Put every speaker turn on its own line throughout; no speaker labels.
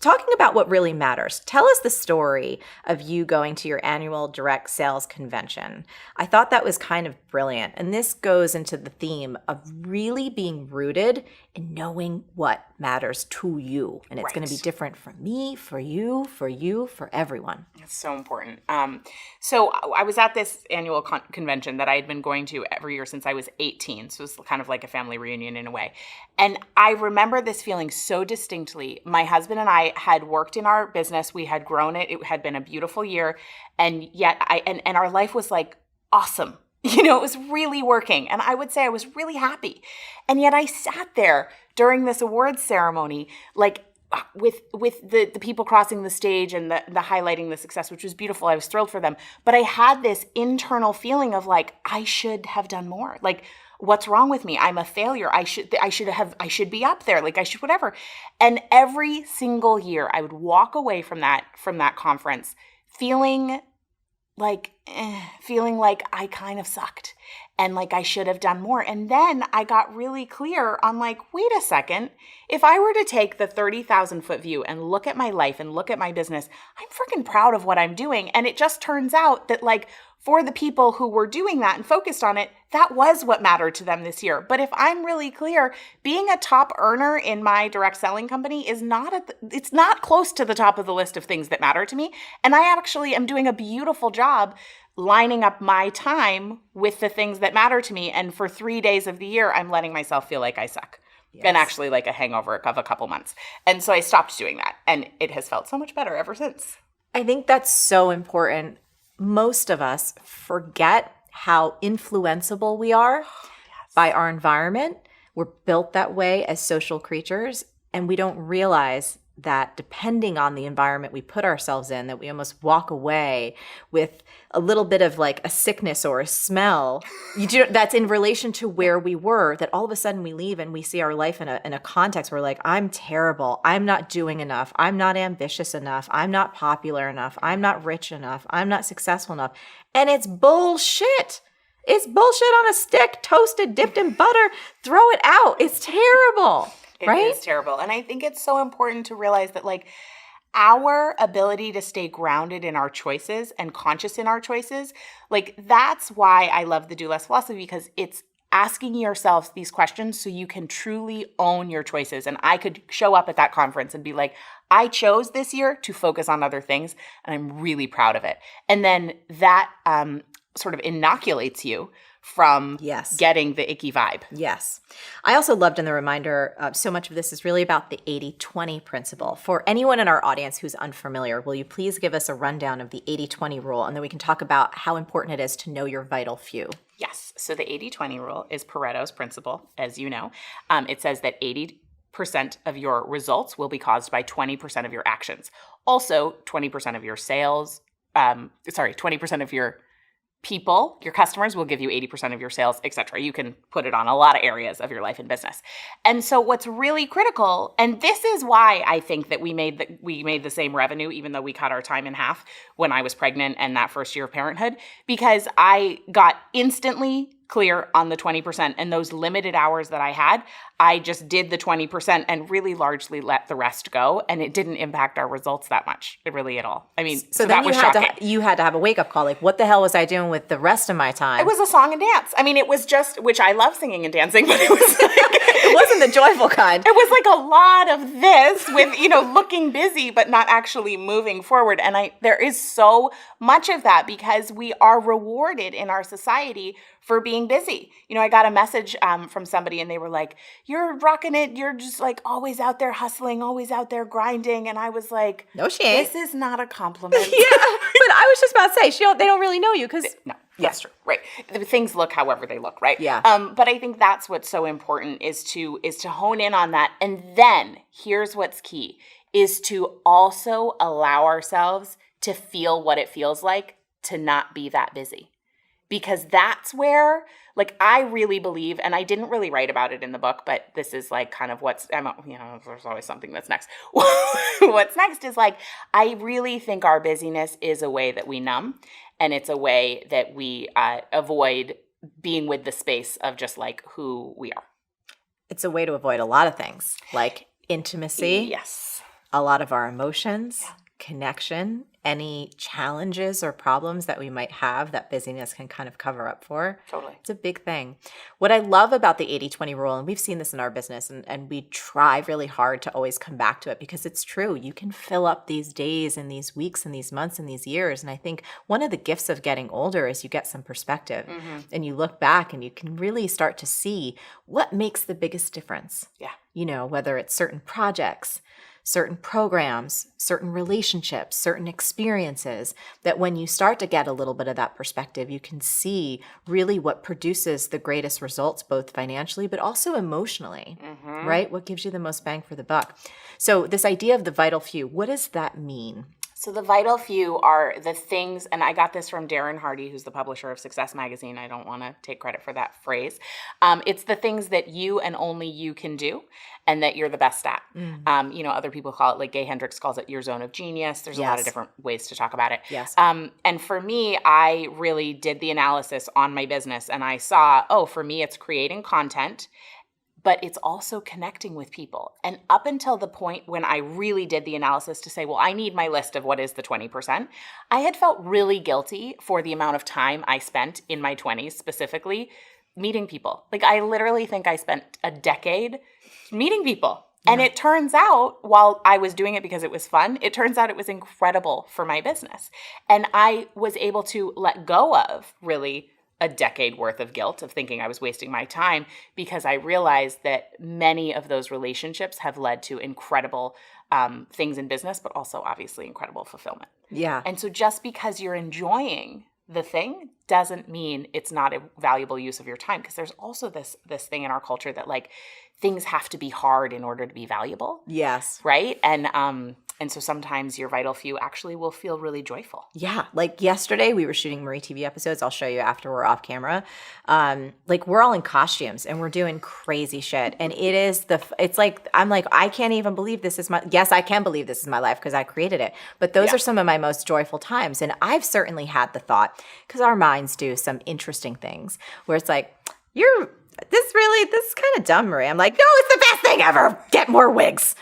talking about what really matters, tell us the story of you going to your annual direct sales convention. I thought that was kind of brilliant. And this goes into the theme of really being rooted in knowing what matters to you. And it's going to be different for me, for you, for everyone.
It's so important. So I was at this annual convention that I had been going to every year since I was 18. So it was kind of like a family reunion in a way. And I remember this feeling so distinctly. My husband and I had worked in our business. We had grown it. It had been a beautiful year. And yet and our life was like awesome. You know, it was really working. And I would say I was really happy. And yet I sat there during this awards ceremony, like with the people crossing the stage and the highlighting the success, which was beautiful. I was thrilled for them. But I had this internal feeling of like, I should have done more. Like, what's wrong with me? I'm a failure. I should be up there. Like I should, whatever. And every single year I would walk away from that conference feeling like I kind of sucked and like I should have done more. And then I got really clear on like, wait a second, if I were to take the 30,000 foot view and look at my life and look at my business, I'm freaking proud of what I'm doing. And it just turns out that like for the people who were doing that and focused on it, that was what mattered to them this year. But if I'm really clear, being a top earner in my direct selling company is it's not close to the top of the list of things that matter to me. And I actually am doing a beautiful job lining up my time with the things that matter to me. And for 3 days of the year, I'm letting myself feel like I suck. Yes. And actually like a hangover of a couple months. And so I stopped doing that. And it has felt so much better ever since.
I think that's so important. Most of us forget how influenceable we are by our environment. We're built that way as social creatures, and we don't realize that depending on the environment we put ourselves in, that we almost walk away with a little bit of like a sickness or a smell that's in relation to where we were, that all of a sudden we leave and we see our life in a context where like, I'm terrible. I'm not doing enough. I'm not ambitious enough. I'm not popular enough. I'm not rich enough. I'm not successful enough. And it's bullshit. It's bullshit on a stick, toasted, dipped in butter. Throw it out. It's terrible.
It
right?
is terrible. And I think it's so important to realize that like our ability to stay grounded in our choices and conscious in our choices, like that's why I love the Do Less philosophy, because it's asking yourselves these questions so you can truly own your choices. And I could show up at that conference and be like, I chose this year to focus on other things, and I'm really proud of it. And then that sort of inoculates you from getting the icky vibe.
Yes. I also loved in the reminder, so much of this is really about the 80-20 principle. For anyone in our audience who's unfamiliar, will you please give us a rundown of the 80-20 rule, and then we can talk about how important it is to know your vital few.
Yes. So the 80-20 rule is Pareto's principle, as you know. It says that 80% of your results will be caused by 20% of your actions. Also, 20% of your sales, 20% of your people, your customers will give you 80% of your sales, etc. You can put it on a lot of areas of your life and business. And so what's really critical, and this is why I think that we made the same revenue, even though we cut our time in half when I was pregnant and that first year of parenthood, because I got instantly clear on the 20%, and those limited hours that I had, I just did the 20% and really largely let the rest go, and it didn't impact our results that much, really at all. I mean, so that was shocking.
You had to have a wake-up call, like, what the hell was I doing with the rest of my time?
It was a song and dance. I mean, it was just, which I love singing and dancing, but it was like,
it wasn't the joyful kind.
It was like a lot of this with, looking busy, but not actually moving forward. And there is so much of that because we are rewarded in our society for being busy. I got a message from somebody and they were like, you're rocking it. You're just like always out there hustling, always out there grinding. And I was like,
no, she ain't.
This is not a compliment.
Yeah, but I was just about to say, they don't really know you because...
No, that's true. Right. Things look however they look, right?
Yeah.
But I think that's what's so important is to hone in on that. And then here's what's key is to also allow ourselves to feel what it feels like to not be that busy. Because that's where, like, I really believe, and I didn't really write about it in the book, but this is like kind of there's always something that's next. What's next is like, I really think our busyness is a way that we numb, and it's a way that we avoid being with the space of just like who we are.
It's a way to avoid a lot of things, like intimacy.
Yes.
a lot of our emotions, connection, any challenges or problems that we might have that busyness can kind of cover up for.
Totally.
It's a big thing. What I love about the 80-20 rule, and we've seen this in our business, and we try really hard to always come back to it because it's true. You can fill up these days and these weeks and these months and these years. And I think one of the gifts of getting older is you get some perspective and you look back and you can really start to see what makes the biggest difference.
Yeah.
You know, whether it's certain projects, certain programs, certain relationships, certain experiences, that when you start to get a little bit of that perspective, you can see really what produces the greatest results, both financially, but also emotionally, right? What gives you the most bang for the buck? So this idea of the vital few, what does that mean?
So the vital few are the things, and I got this from Darren Hardy, who's the publisher of Success Magazine. I don't want to take credit for that phrase. It's the things that you and only you can do and that you're the best at. You know, other people call it, like Gay Hendricks calls it, your zone of genius. There's a lot of different ways to talk about it.
Yes.
And for me, I really did the analysis on my business and I saw, oh, for me, it's creating content, but it's also connecting with people. And up until the point when I really did the analysis to say, well, I need my list of what is the 20%, I had felt really guilty for the amount of time I spent in my 20s specifically meeting people. Like I literally think I spent a decade meeting people. And it turns out, while I was doing it because it was fun, it turns out it was incredible for my business. And I was able to let go of really a decade worth of guilt of thinking I was wasting my time because I realized that many of those relationships have led to incredible things in business, but also obviously incredible fulfillment.
Yeah.
And so just because you're enjoying the thing doesn't mean it's not a valuable use of your time, because there's also this thing in our culture that like things have to be hard in order to be valuable.
Yes.
Right? And so sometimes your vital few actually will feel really joyful.
Yeah. Like yesterday we were shooting Marie TV episodes. I'll show you after we're off camera. Like we're all in costumes and we're doing crazy shit. And it's like, I'm like, I can't even believe this is yes, I can believe this is my life because I created it. But those are some of my most joyful times. And I've certainly had the thought, because our minds do some interesting things where it's like, this is kind of dumb, Marie. I'm like, no, it's the best thing ever. Get more wigs,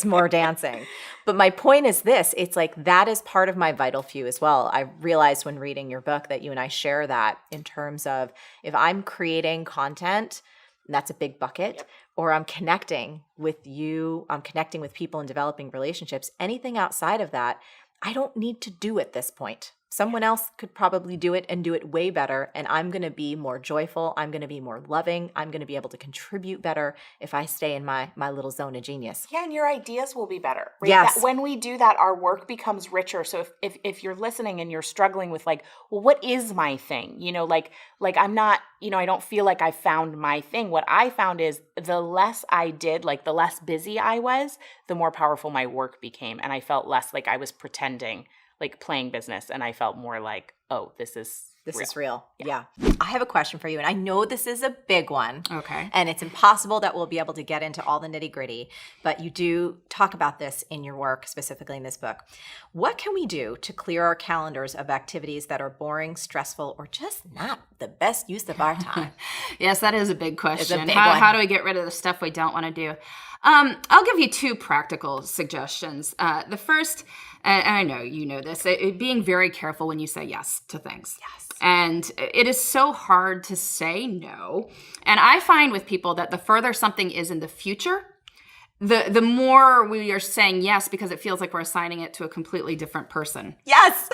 more dancing. But my point is this, it's like that is part of my vital few as well. I realized when reading your book that you and I share that in terms of if I'm creating content, and that's a big bucket, or I'm connecting with you, I'm connecting with people and developing relationships, anything outside of that, I don't need to do at this point. Someone else could probably do it and do it way better. And I'm going to be more joyful. I'm going to be more loving. I'm going to be able to contribute better if I stay in my little zone of genius.
Yeah, and your ideas will be better. Right?
Yes.
When we do that, our work becomes richer. So if you're listening and you're struggling with like, well, what is my thing? You know, like I'm not, you know, I don't feel like I found my thing. What I found is the less I did, like the less busy I was, the more powerful my work became. And I felt less like I was pretending, like playing business, and I felt more like, oh, this is real.
Yeah. I have a question for you, and I know this is a big one.
Okay.
And it's impossible that we'll be able to get into all the nitty-gritty, but you do talk about this in your work, specifically in this book. What can we do to clear our calendars of activities that are boring, stressful, or just not the best use of our time?
Yes, that is a big question.
big
How,
one.
how do we get rid of the stuff we don't want to do? I'll give you two practical suggestions. The first, and I know you know this, being very careful when you say yes to things. Yes. And it is so hard to say no. And I find with people that the further something is in the future, the more we are saying yes, because it feels like we're assigning it to a completely different person.
Yes.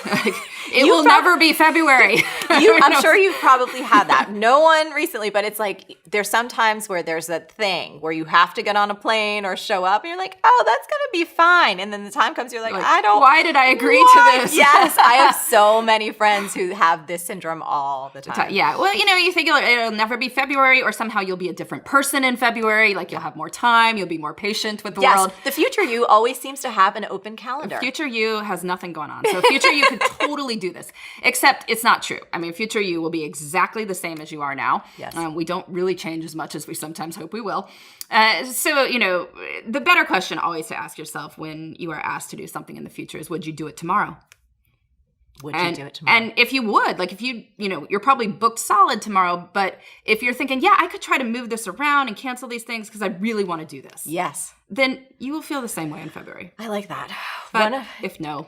It will never be February.
I'm sure you've probably had that. No one recently, but it's like there's some times where there's a thing where you have to get on a plane or show up and you're like, oh, that's going to be fine. And then the time comes, you're like, I don't.
Why did I agree to this?
Yes. I have so many friends who have this syndrome all the time.
Yeah. Well, you know, you think it'll never be February, or somehow you'll be a different person in February. Like you'll have more time. You'll be more patient with the world.
The future you always seems to have an open calendar.
Future you has nothing going on. So future you could totally do this, except it's not true. I mean, future you will be exactly the same as you are now.
Yes.
We don't really change as much as we sometimes hope we will. So, you know, the better question always to ask yourself when you are asked to do something in the future is, would you do it tomorrow?
Would you do it tomorrow?
And if you would, like if you're probably booked solid tomorrow, but if you're thinking, yeah, I could try to move this around and cancel these things because I really want to do this.
Yes.
Then you will feel the same way in February.
I like that.
But if no.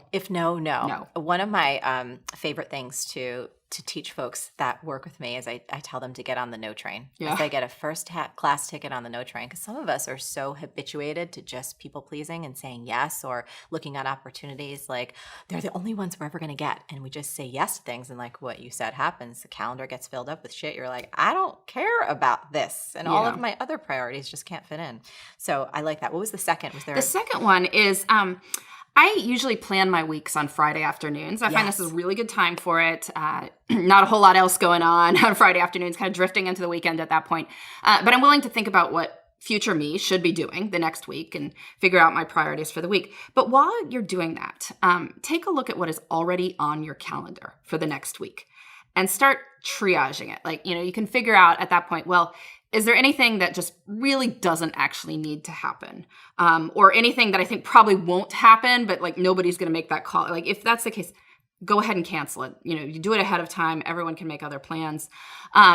No. One of my favorite things to teach folks that work with me is I tell them to get on the no train.
Yeah.
They get a first class ticket on the no train, because some of us are so habituated to just people pleasing and saying yes, or looking at opportunities like they're the only ones we're ever going to get. And we just say yes to things. And like what you said happens, the calendar gets filled up with shit. You're like, I don't care about this. And all of my other priorities just can't fit in. So I like that. What was the second?
The second one is I usually plan my weeks on Friday afternoons. I find this is a really good time for it. Not a whole lot else going on Friday afternoons, kind of drifting into the weekend at that point. But I'm willing to think about what future me should be doing the next week and figure out my priorities for the week. But while you're doing that, take a look at what is already on your calendar for the next week and start triaging it. Like, you can figure out at that point, well, is there anything that just really doesn't actually need to happen? Or anything that I think probably won't happen, but like nobody's going to make that call? Like if that's the case, go ahead and cancel it. You do it ahead of time. Everyone can make other plans.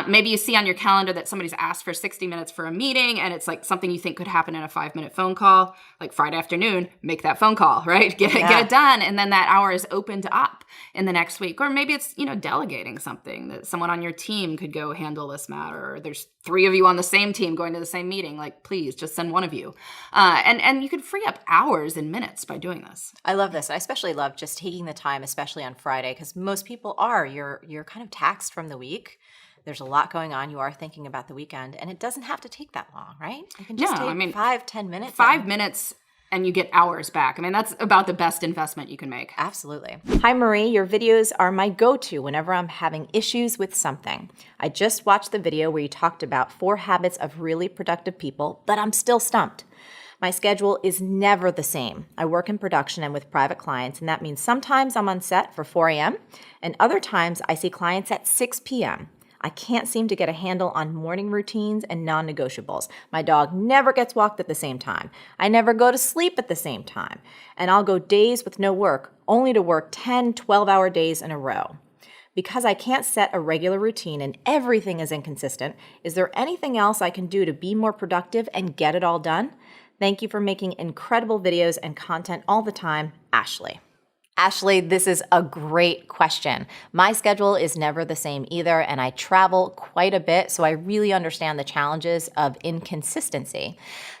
Maybe you see on your calendar that somebody's asked for 60 minutes for a meeting, and it's like something you think could happen in a 5-minute phone call. Like Friday afternoon, make that phone call, right? Get it done, and then that hour is opened up in the next week. Or maybe it's delegating something that someone on your team could go handle this matter. Or there's 3 of you on the same team going to the same meeting. Like, please just send one of you, and you could free up hours and minutes by doing this.
I love this. I especially love just taking the time, especially on Friday, because most people are. You're kind of taxed from the week. There's a lot going on. You are thinking about the weekend, and it doesn't have to take that long, right? It can just take 5-10 minutes.
5 minutes and you get hours back. I mean, that's about the best investment you can make.
Absolutely. Hi, Marie. Your videos are my go-to whenever I'm having issues with something. I just watched the video where you talked about 4 habits of really productive people, but I'm still stumped. My schedule is never the same. I work in production and with private clients, and that means sometimes I'm on set for 4 a.m., and other times I see clients at 6 p.m. I can't seem to get a handle on morning routines and non-negotiables. My dog never gets walked at the same time. I never go to sleep at the same time. And I'll go days with no work, only to work 10, 12-hour days in a row. Because I can't set a regular routine and everything is inconsistent, is there anything else I can do to be more productive and get it all done? Thank you for making incredible videos and content all the time, Ashley. Ashley, this is a great question. My schedule is never the same either, and I travel quite a bit, so I really understand the challenges of inconsistency.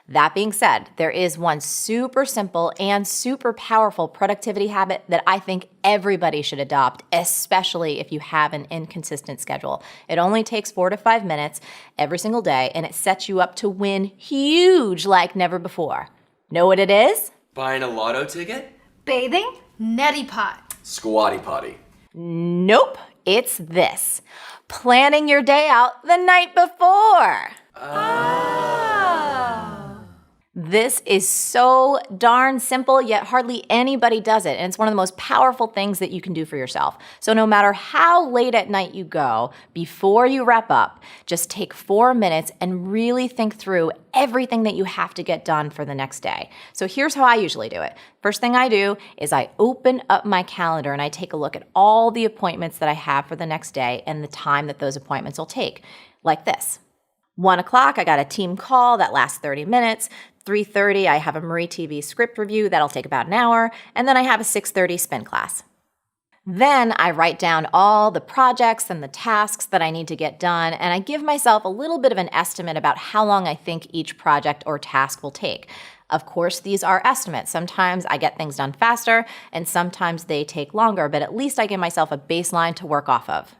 That being said, there is one super simple and super powerful productivity habit that I think everybody should adopt, especially if you have an inconsistent schedule. It only takes 4 to 5 minutes every single day, and it sets you up to win huge like never before. Know what it is?
Buying a lotto ticket?
Bathing? Neti pot.
Squatty potty.
Nope, it's this. Planning your day out the night before. This is so darn simple, yet hardly anybody does it. And it's one of the most powerful things that you can do for yourself. So no matter how late at night you go, before you wrap up, just take 4 minutes and really think through everything that you have to get done for the next day. So here's how I usually do it. First thing I do is I open up my calendar and I take a look at all the appointments that I have for the next day and the time that those appointments will take. Like this. 1 o'clock, I got a team call that lasts 30 minutes. 3:30, I have a Marie TV script review. That'll take about an hour. And then I have a 6:30 spin class. Then I write down all the projects and the tasks that I need to get done, and I give myself a little bit of an estimate about how long I think each project or task will take. Of course, these are estimates. Sometimes I get things done faster, and sometimes they take longer, but at least I give myself a baseline to work off of.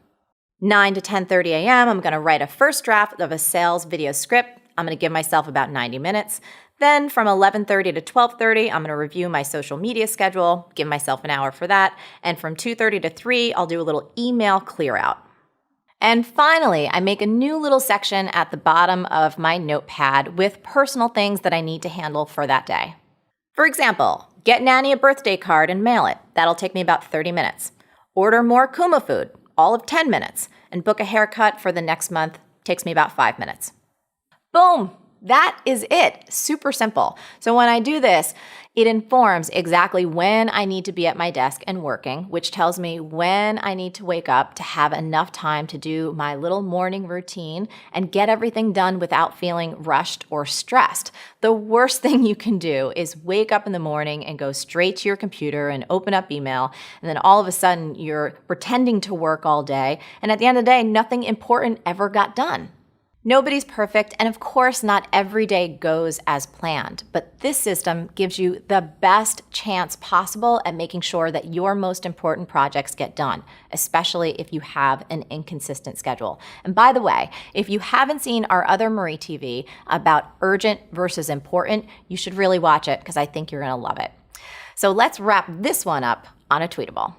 9 to 10:30 a.m., I'm going to write a first draft of a sales video script. I'm going to give myself about 90 minutes. Then from 11:30 to 12:30, I'm going to review my social media schedule, give myself an hour for that. And from 2:30 to 3, I'll do a little email clear out. And finally, I make a new little section at the bottom of my notepad with personal things that I need to handle for that day. For example, get Nanny a birthday card and mail it. That'll take me about 30 minutes. Order more Kuma food, all of 10 minutes. And book a haircut for the next month, takes me about 5 minutes. Boom! That is it. Super simple. So when I do this, It informs exactly when I need to be at my desk and working, which tells me when I need to wake up to have enough time to do my little morning routine and get everything done without feeling rushed or stressed. The worst thing you can do is wake up in the morning and go straight to your computer and open up email, and then all of a sudden you're pretending to work all day, and at the end of the day, nothing important ever got done. Nobody's perfect, and of course, not every day goes as planned, but this system gives you the best chance possible at making sure that your most important projects get done, especially if you have an inconsistent schedule. And by the way, if you haven't seen our other Marie TV about urgent versus important, you should really watch it because I think you're going to love it. So let's wrap this one up on a tweetable.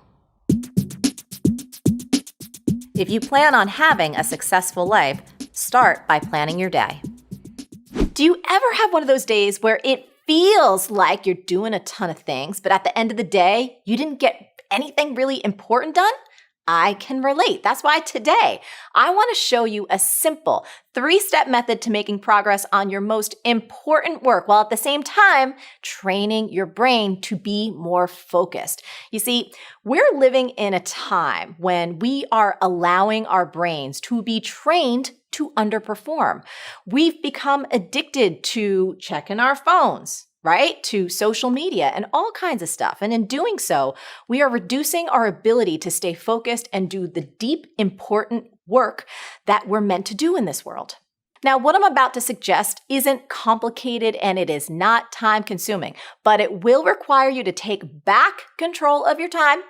If you plan on having a successful life, start by planning your day. Do you ever have one of those days where it feels like you're doing a ton of things, but at the end of the day, you didn't get anything really important done? I can relate. That's why today I want to show you a simple 3-step method to making progress on your most important work while at the same time training your brain to be more focused. You see, we're living in a time when we are allowing our brains to be trained to underperform. We've become addicted to checking our phones, right? To social media and all kinds of stuff. And in doing so, we are reducing our ability to stay focused and do the deep, important work that we're meant to do in this world. Now, what I'm about to suggest isn't complicated and it is not time consuming, but it will require you to take back control of your time,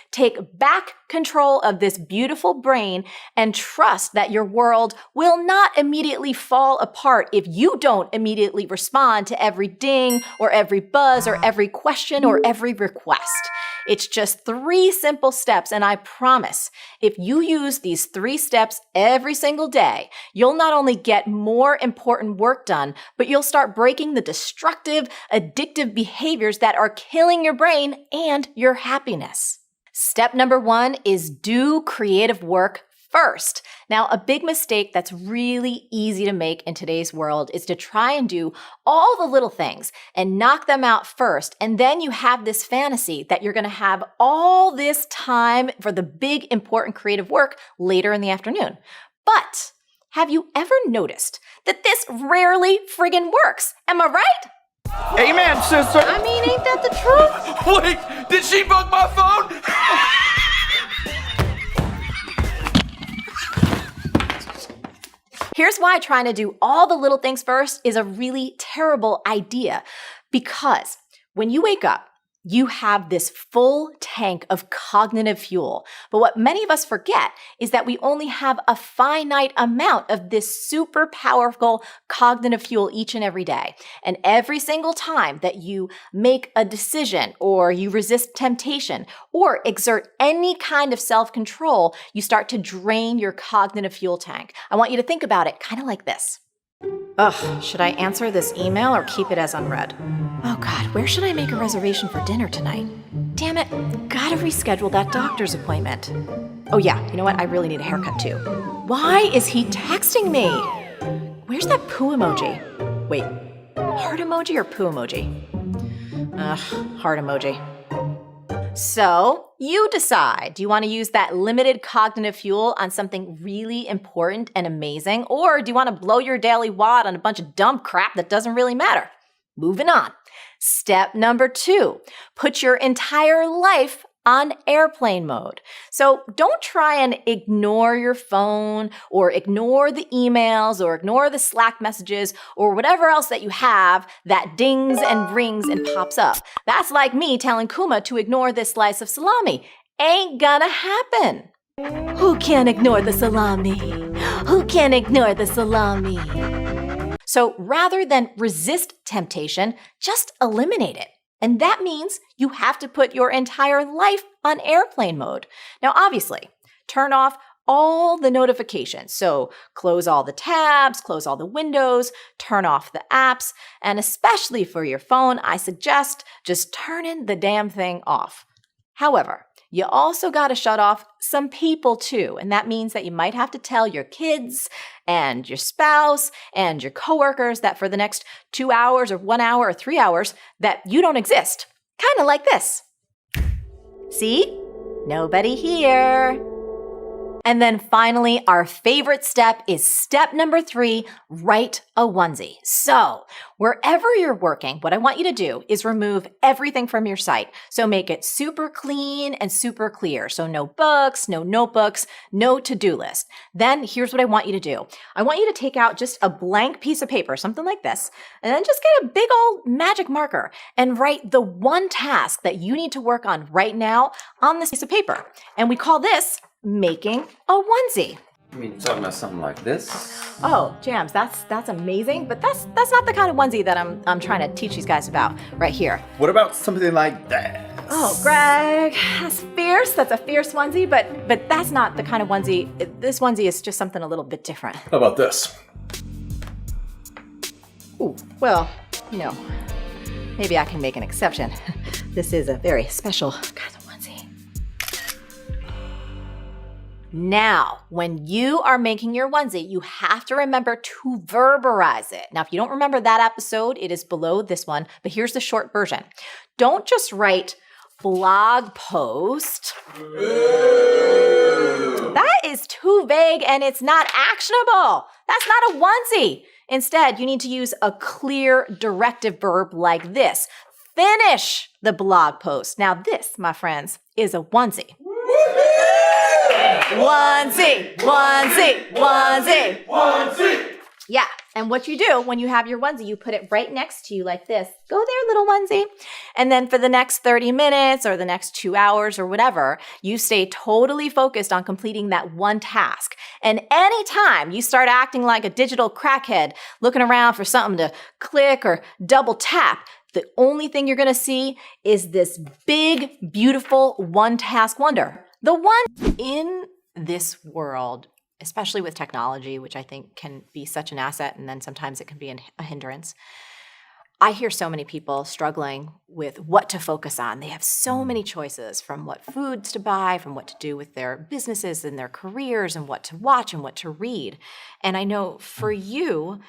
take back control of this beautiful brain, and trust that your world will not immediately fall apart if you don't immediately respond to every ding or every buzz or every question or every request. It's just 3 simple steps, and I promise if you use these 3 steps every single day, you'll not only get more important work done, but you'll start breaking the destructive, addictive behaviors that are killing your brain and your happiness. Step number 1 is do creative work first. Now, a big mistake that's really easy to make in today's world is to try and do all the little things and knock them out first. And then you have this fantasy that you're going to have all this time for the big, important creative work later in the afternoon. But have you ever noticed that this rarely friggin' works? Am I right?
Amen, sister.
I mean, ain't that the truth?
Wait, did she bug my phone?
Here's why trying to do all the little things first is a really terrible idea. Because when you wake up, you have this full tank of cognitive fuel. But what many of us forget is that we only have a finite amount of this super powerful cognitive fuel each and every day. And every single time that you make a decision or you resist temptation or exert any kind of self-control, you start to drain your cognitive fuel tank. I want you to think about it kind of like this. Ugh, should I answer this email or keep it as unread? Oh God, where should I make a reservation for dinner tonight? Damn it, gotta reschedule that doctor's appointment. Oh yeah, you know what? I really need a haircut too. Why is he texting me? Where's that poo emoji? Wait, heart emoji or poo emoji? Heart emoji. So you decide, do you want to use that limited cognitive fuel on something really important and amazing, or do you want to blow your daily wad on a bunch of dumb crap that doesn't really matter? Moving on. Step number 2, put your entire life on airplane mode. So don't try and ignore your phone or ignore the emails or ignore the Slack messages or whatever else that you have that dings and rings and pops up. That's like me telling Kuma to ignore this slice of salami. Ain't gonna happen. Who can ignore the salami? Who can ignore the salami? So rather than resist temptation, just eliminate it. And that means you have to put your entire life on airplane mode. Now, obviously, turn off all the notifications. So close all the tabs, close all the windows, turn off the apps, and especially for your phone, I suggest just turning the damn thing off. However, You also got to shut off some people too. And that means that you might have to tell your kids and your spouse and your coworkers that for the next 2 hours or 1 hour or 3 hours that you don't exist. Kind of like this. See? Nobody here. And then finally, our favorite step is step number 3, write a onesie. So wherever you're working, what I want you to do is remove everything from your site. So make it super clean and super clear. So no books, no notebooks, no to-do list. Then here's what I want you to do. I want you to take out just a blank piece of paper, something like this, and then just get a big old magic marker and write the one task that you need to work on right now on this piece of paper. And we call this making a onesie.
I mean, talking about something like this.
Oh, Jams, that's amazing, but that's not the kind of onesie that I'm trying to teach these guys about right here.
What about something like that?
Oh, Greg, that's fierce. That's a fierce onesie, but that's not the kind of onesie. This onesie is just something a little bit different.
How about this?
Ooh, well, maybe I can make an exception. This is a very special kind of onesie. Now, when you are making your onesie, you have to remember to verborize it. Now, if you don't remember that episode, it is below this one, but here's the short version. Don't just write blog post. That is too vague and it's not actionable. That's not a onesie. Instead, you need to use a clear directive verb like this. Finish the blog post. Now, this, my friends, is a onesie. Onesie, onesie, onesie, onesie. Yeah, and what you do when you have your onesie, you put it right next to you like this. Go there, little onesie. And then for the next 30 minutes or the next 2 hours or whatever, you stay totally focused on completing that one task. And anytime you start acting like a digital crackhead, looking around for something to click or double tap, the only thing you're going to see is this big, beautiful one-task wonder. The one in this world, especially with technology, which I think can be such an asset and then sometimes it can be a hindrance. I hear so many people struggling with what to focus on. They have so many choices, from what foods to buy, from what to do with their businesses and their careers, and what to watch and what to read. And I know for you,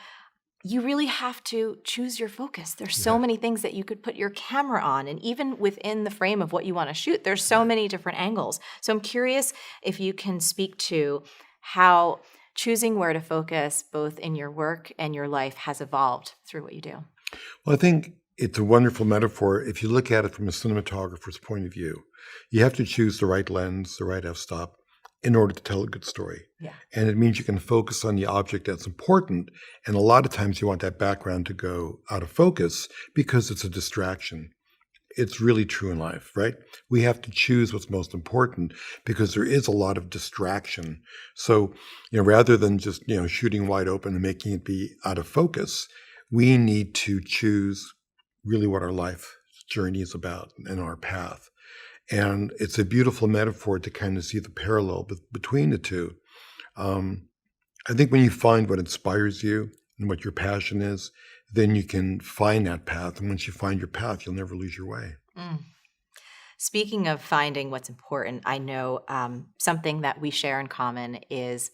you really have to choose your focus. There's so many things that you could put your camera on, and even within the frame of what you want to shoot, there's so many different angles. So I'm curious if you can speak to how choosing where to focus both in your work and your life has evolved through what you do.
Well, I think it's a wonderful metaphor if you look at it from a cinematographer's point of view. You have to choose the right lens, the right f-stop, in order to tell a good story.
Yeah.
And it means you can focus on the object that's important. And a lot of times you want that background to go out of focus because it's a distraction. It's really true in life, right? We have to choose what's most important because there is a lot of distraction. So, rather than just, shooting wide open and making it be out of focus, we need to choose really what our life journey is about and our path. And it's a beautiful metaphor to kind of see the parallel between the two. I think when you find what inspires you and what your passion is, then you can find that path. And once you find your path, you'll never lose your way.
Speaking of finding what's important, I know something that we share in common is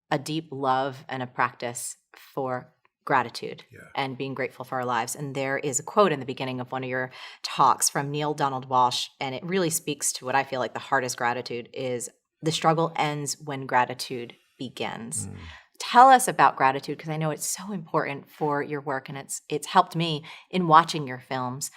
a deep love and a practice for gratitude and being grateful for our lives. And there is a quote in the beginning of one of your talks from Neil Donald Walsh, and it really speaks to what I feel like the hardest gratitude is: the struggle ends when gratitude begins. Tell us about gratitude, because I know it's so important for your work, and it's helped me in watching your films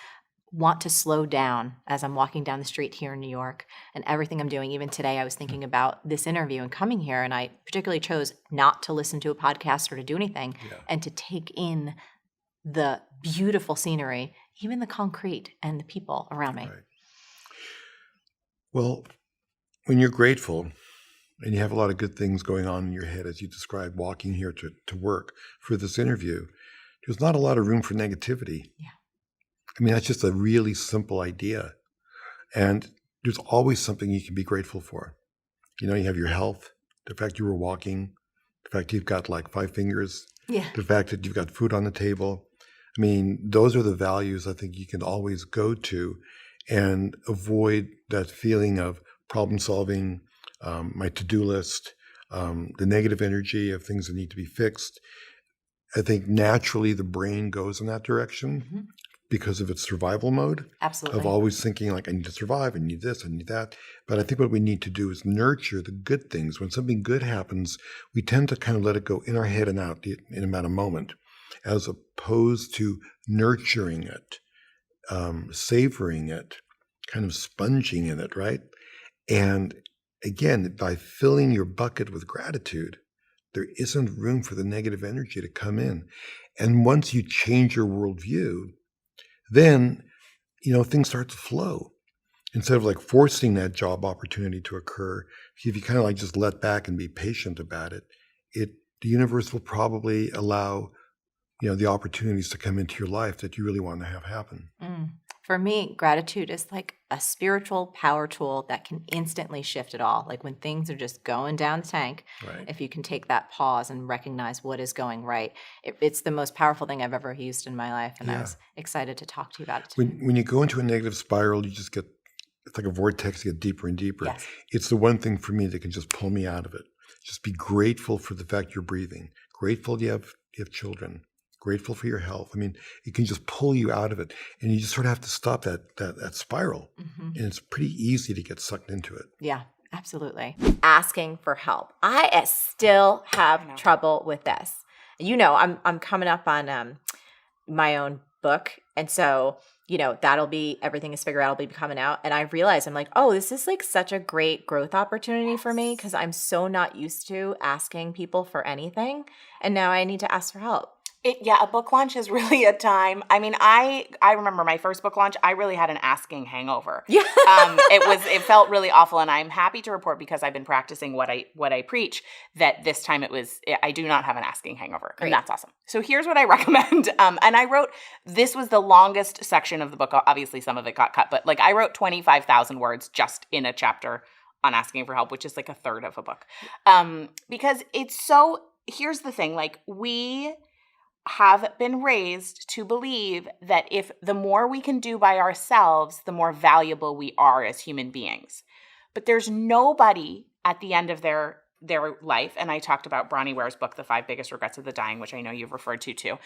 want to slow down as I'm walking down the street here in New York and everything I'm doing. Even today, I was thinking about this interview and coming here, and I particularly chose not to listen to a podcast or to do anything and to take in the beautiful scenery, even the concrete and the people around me.
Right. Well, when you're grateful and you have a lot of good things going on in your head, as you described, walking here to work for this interview, there's not a lot of room for negativity.
Yeah.
I mean, that's just a really simple idea. And there's always something you can be grateful for. You have your health, the fact you were walking, the fact you've got like 5 fingers, the fact that you've got food on the table. I mean, those are the values I think you can always go to. and avoid that feeling of problem solving, my to-do list, the negative energy of things that need to be fixed. I think naturally the brain goes in that direction because of its survival mode
Absolutely.
of always thinking like, I need to survive, I need this, I need that. But I think what we need to do is nurture the good things. When something good happens, we tend to kind of let it go in our head and out in about a moment, as opposed to nurturing it, savoring it, kind of sponging in it, right? And again, by filling your bucket with gratitude, there isn't room for the negative energy to come in. And once you change your worldview, then, things start to flow. Instead of like forcing that job opportunity to occur, if you kind of like just let back and be patient about it, the universe will probably allow, the opportunities to come into your life that you really want to have happen.
For me, gratitude is like a spiritual power tool that can instantly shift it all. Like when things are just going down the tank,
Right.
if you can take that pause and recognize what is going right, it's the most powerful thing I've ever used in my life. And I was excited to talk to you about it today.
When you go into a negative spiral, you just get, it's like a vortex, you get deeper and deeper.
Yes.
It's the one thing for me that can just pull me out of it. Just be grateful for the fact you're breathing. Grateful you have children. Grateful for your health. I mean, it can just pull you out of it. And you just sort of have to stop that spiral. And it's pretty easy to get sucked into it.
Yeah, absolutely. Asking for help. I still have trouble with this. I'm coming up on my own book. And so, that'll be, Everything is Figured Out will be coming out. And I realize I'm like, oh, this is like such a great growth opportunity for me because I'm so not used to asking people for anything. And now I need to ask for help.
A book launch is really a time. I mean, I remember my first book launch, I really had an asking hangover.
Yeah.
It felt really awful. And I'm happy to report, because I've been practicing what I preach, that this time I do not have an asking hangover.
Great.
And that's awesome. So here's what I recommend. And I wrote, this was the longest section of the book. Obviously some of it got cut, but like I wrote 25,000 words just in a chapter on asking for help, which is like a third of a book. Because here's the thing, like we have been raised to believe that if the more we can do by ourselves, the more valuable we are as human beings. But there's nobody at the end of their life, and I talked about Bronnie Ware's book, The 5 Biggest Regrets of the Dying, which I know you've referred to too.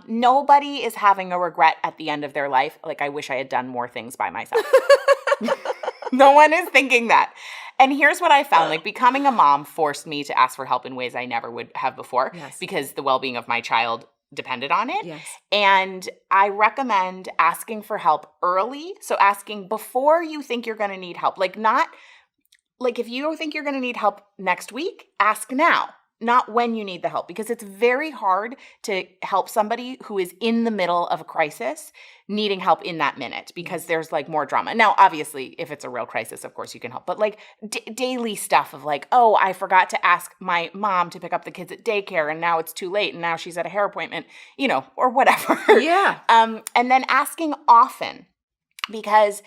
Nobody is having a regret at the end of their life, like, I wish I had done more things by myself. No one is thinking that. And here's what I found, like becoming a mom forced me to ask for help in ways I never would have before, because the well-being of my child depended on it.
Yes.
And I recommend asking for help early. So asking before you think you're going to need help, like not like if you think you're going to need help next week, ask now. Not when you need the help, because it's very hard to help somebody who is in the middle of a crisis needing help in that minute, because there's like more drama. Now, obviously, if it's a real crisis, of course you can help, but like daily stuff of like, oh, I forgot to ask my mom to pick up the kids at daycare and now it's too late and now she's at a hair appointment, or whatever.
Yeah.
And then asking often, because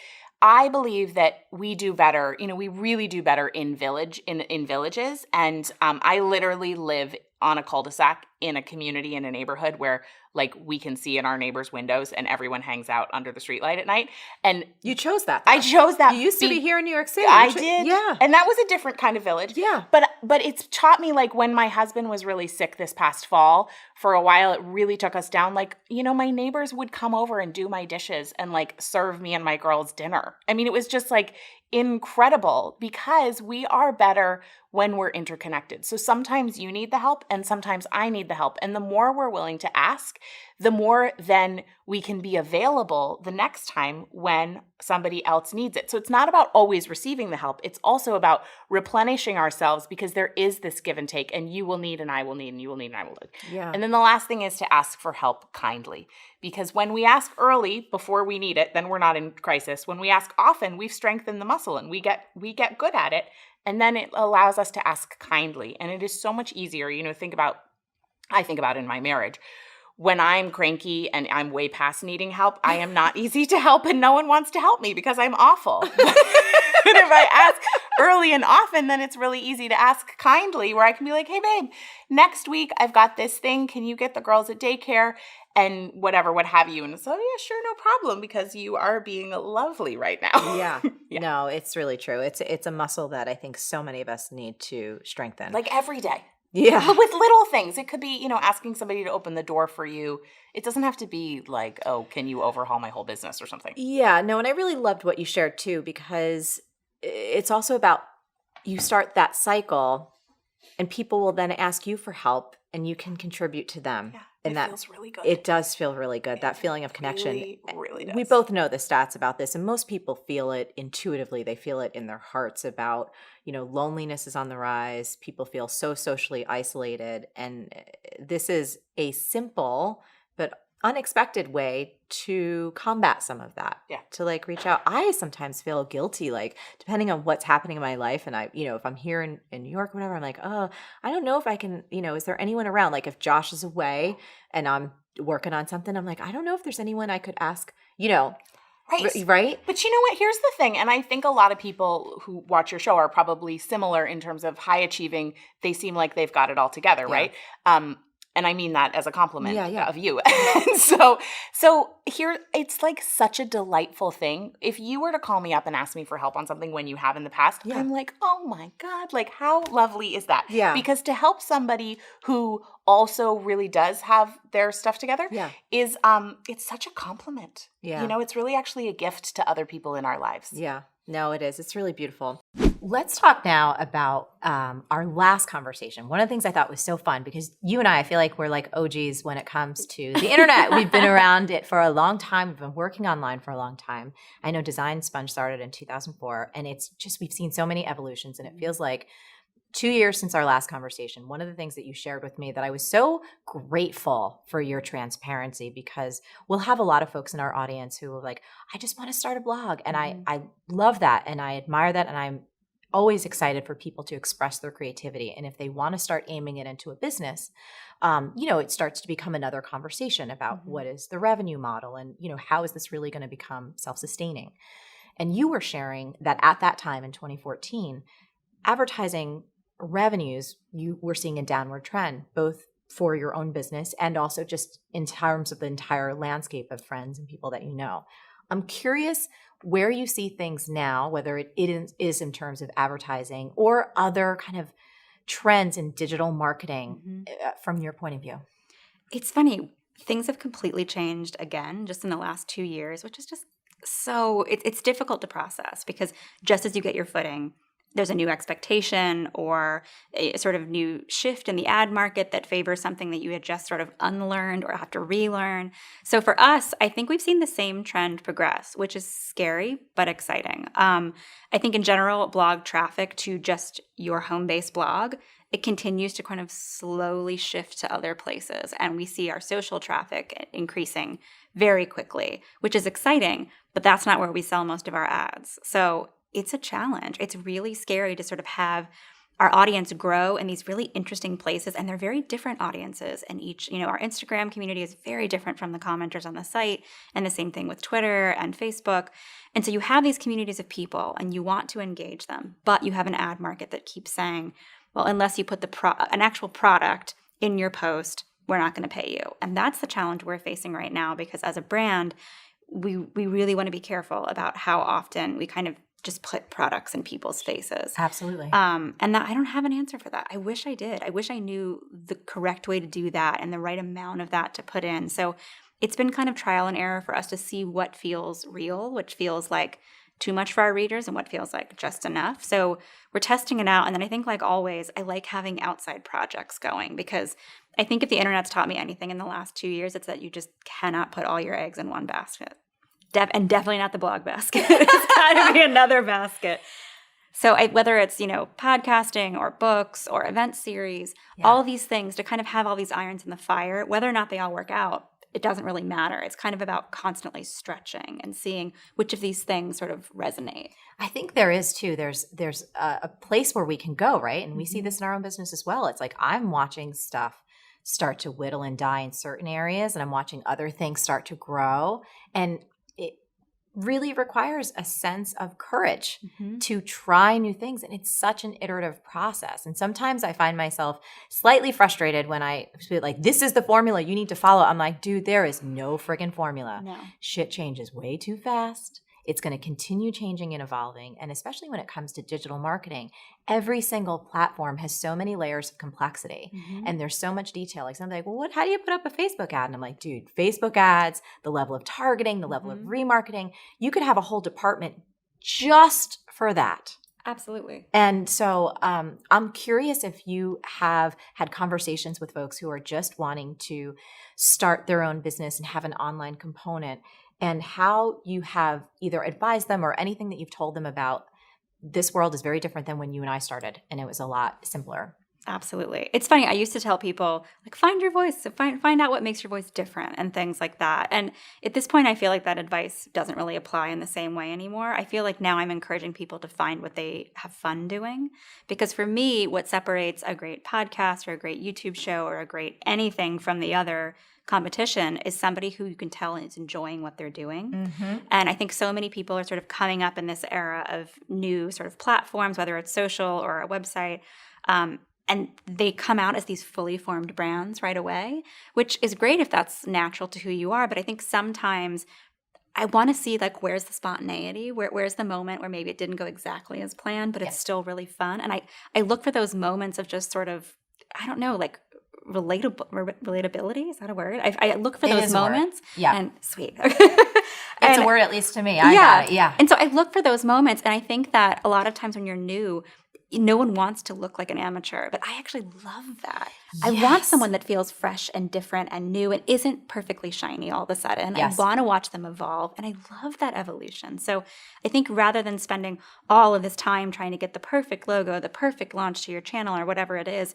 I believe that we do better, we really do better in villages. And I literally live on a cul-de-sac in a community, in a neighborhood where like we can see in our neighbors' windows and everyone hangs out under the streetlight at night. And
You chose that, though.
I chose that.
You used to be here in New York City.
I did.
Yeah.
And that was a different kind of village.
Yeah.
But it's taught me, like, when my husband was really sick this past fall, for a while, it really took us down. Like, my neighbors would come over and do my dishes and like serve me and my girls dinner. I mean, it was just like incredible, because we are better when we're interconnected. So sometimes you need the help and sometimes I need the help. And the more we're willing to ask, the more then we can be available the next time when somebody else needs it. So it's not about always receiving the help. It's also about replenishing ourselves, because there is this give and take, and you will need and I will need and you will need and I will need.
Yeah.
And then the last thing is to ask for help kindly, because when we ask early before we need it, then we're not in crisis. When we ask often, we've strengthened the muscle and we get good at it. And then it allows us to ask kindly. And it is so much easier. I think about in my marriage, when I'm cranky and I'm way past needing help, I am not easy to help and no one wants to help me because I'm awful. But if I ask early and often, then it's really easy to ask kindly where I can be like, hey, babe, next week I've got this thing. Can you get the girls at daycare? And whatever, what have you. And so, yeah, sure, no problem, because you are being lovely right now.
Yeah. No, it's really true. It's a muscle that I think so many of us need to strengthen.
Like every day.
Yeah.
With little things. It could be, asking somebody to open the door for you. It doesn't have to be like, oh, can you overhaul my whole business or something?
Yeah, no, and I really loved what you shared too, because it's also about you start that cycle and people will then ask you for help and you can contribute to them.
Yeah,
and
it feels really good.
It does feel really good, that feeling of connection.
Really, really does.
We both know the stats about this, and most people feel it intuitively. They feel it in their hearts about, loneliness is on the rise. People feel so socially isolated. And this is a simple but unexpected way to combat some of that.
Yeah.
To reach out. I sometimes feel guilty, depending on what's happening in my life. And I, if I'm here in New York or whatever, I'm like, oh, I don't know if I can, is there anyone around? Like if Josh is away and I'm working on something, I'm like, I don't know if there's anyone I could ask,
Right.
Right?
But you know what? Here's the thing. And I think a lot of people who watch your show are probably similar in terms of high achieving. They seem like they've got it all together, right? And I mean that as a compliment of you. And so here, it's like such a delightful thing. If you were to call me up and ask me for help on something when you have in the past, I'm like, oh my God, like how lovely is that?
Yeah.
Because to help somebody who also really does have their stuff together is it's such a compliment.
Yeah.
It's really actually a gift to other people in our lives.
Yeah. No, it is. It's really beautiful. Let's talk now about our last conversation. One of the things I thought was so fun, because you and I feel like we're like OGs when it comes to the internet. We've been around it for a long time. We've been working online for a long time. I know Design Sponge started in 2004, and it's just, we've seen so many evolutions, and it feels like 2 years since our last conversation. One of the things that you shared with me that I was so grateful for your transparency, because we'll have a lot of folks in our audience who are like, I just want to start a blog. And I love that. And I admire that. And I'm always excited for people to express their creativity. And if they want to start aiming it into a business, it starts to become another conversation about what is the revenue model and, how is this really going to become self-sustaining? And you were sharing that at that time in 2014, advertising revenues, you were seeing a downward trend, both for your own business and also just in terms of the entire landscape of friends and people that you know. I'm curious where you see things now, whether it is in terms of advertising or other kind of trends in digital marketing from your point of view.
It's funny. Things have completely changed again just in the last 2 years, which is just so it's difficult to process, because just as you get your footing, there's a new expectation or a sort of new shift in the ad market that favors something that you had just sort of unlearned or have to relearn. So for us, I think we've seen the same trend progress, which is scary but exciting. I think in general, blog traffic to just your home-based blog, it continues to kind of slowly shift to other places. And we see our social traffic increasing very quickly, which is exciting, but that's not where we sell most of our ads. So it's a challenge. It's really scary to sort of have our audience grow in these really interesting places, and they're very different audiences. And each, our Instagram community is very different from the commenters on the site, and the same thing with Twitter and Facebook. And so you have these communities of people, and you want to engage them, but you have an ad market that keeps saying, well, unless you put an actual product in your post, we're not going to pay you. And that's the challenge we're facing right now, because as a brand, we really want to be careful about how often we kind of just put products in people's faces.
Absolutely.
And that I don't have an answer for that. I wish I did. I wish I knew the correct way to do that and the right amount of that to put in. So it's been kind of trial and error for us to see what feels real, which feels like too much for our readers, and what feels like just enough. So we're testing it out. And then I think, like always, I like having outside projects going, because I think if the internet's taught me anything in the last 2 years, it's that you just cannot put all your eggs in one basket. And definitely not the blog basket. It's got to be another basket. So whether it's, podcasting or books or event series, all of these things, to kind of have all these irons in the fire, whether or not they all work out, it doesn't really matter. It's kind of about constantly stretching and seeing which of these things sort of resonate.
I think there is too. There's a place where we can go, right? And we see this in our own business as well. It's like I'm watching stuff start to whittle and die in certain areas, and I'm watching other things start to grow. And it really requires a sense of courage to try new things. And it's such an iterative process. And sometimes I find myself slightly frustrated when I feel like, this is the formula you need to follow. I'm like, dude, there is no friggin' formula.
No.
Shit changes way too fast. It's going to continue changing and evolving. And especially when it comes to digital marketing, every single platform has so many layers of complexity and there's so much detail. Like something like, well, how do you put up a Facebook ad? And I'm like, dude, Facebook ads, the level of targeting, the level of remarketing, you could have a whole department just for that.
Absolutely.
And so I'm curious if you have had conversations with folks who are just wanting to start their own business and have an online component, and how you have either advised them or anything that you've told them about this world is very different than when you and I started, and it was a lot simpler.
Absolutely. It's funny. I used to tell people, like, find your voice, find out what makes your voice different and things like that. And at this point, I feel like that advice doesn't really apply in the same way anymore. I feel like now I'm encouraging people to find what they have fun doing. Because for me, what separates a great podcast or a great YouTube show or a great anything from the other competition is somebody who you can tell is enjoying what they're doing. And I think so many people are sort of coming up in this era of new sort of platforms, whether it's social or a website, and they come out as these fully formed brands right away, which is great if that's natural to who you are. But I think sometimes I want to see, like, where's the spontaneity? Where's the moment where maybe it didn't go exactly as planned, but it's still really fun? And I look for those moments of just sort of, I don't know, like, relatability. Is that a word? I look for those moments.
Yeah.
And sweet.
It's a word, at least to me. I got it. Yeah.
And so I look for those moments. And I think that a lot of times when you're new, no one wants to look like an amateur, but I actually love that. I want someone that feels fresh and different and new and isn't perfectly shiny all of a sudden.
Yes.
I want to watch them evolve, and I love that evolution. So I think rather than spending all of this time trying to get the perfect logo, the perfect launch to your channel or whatever it is,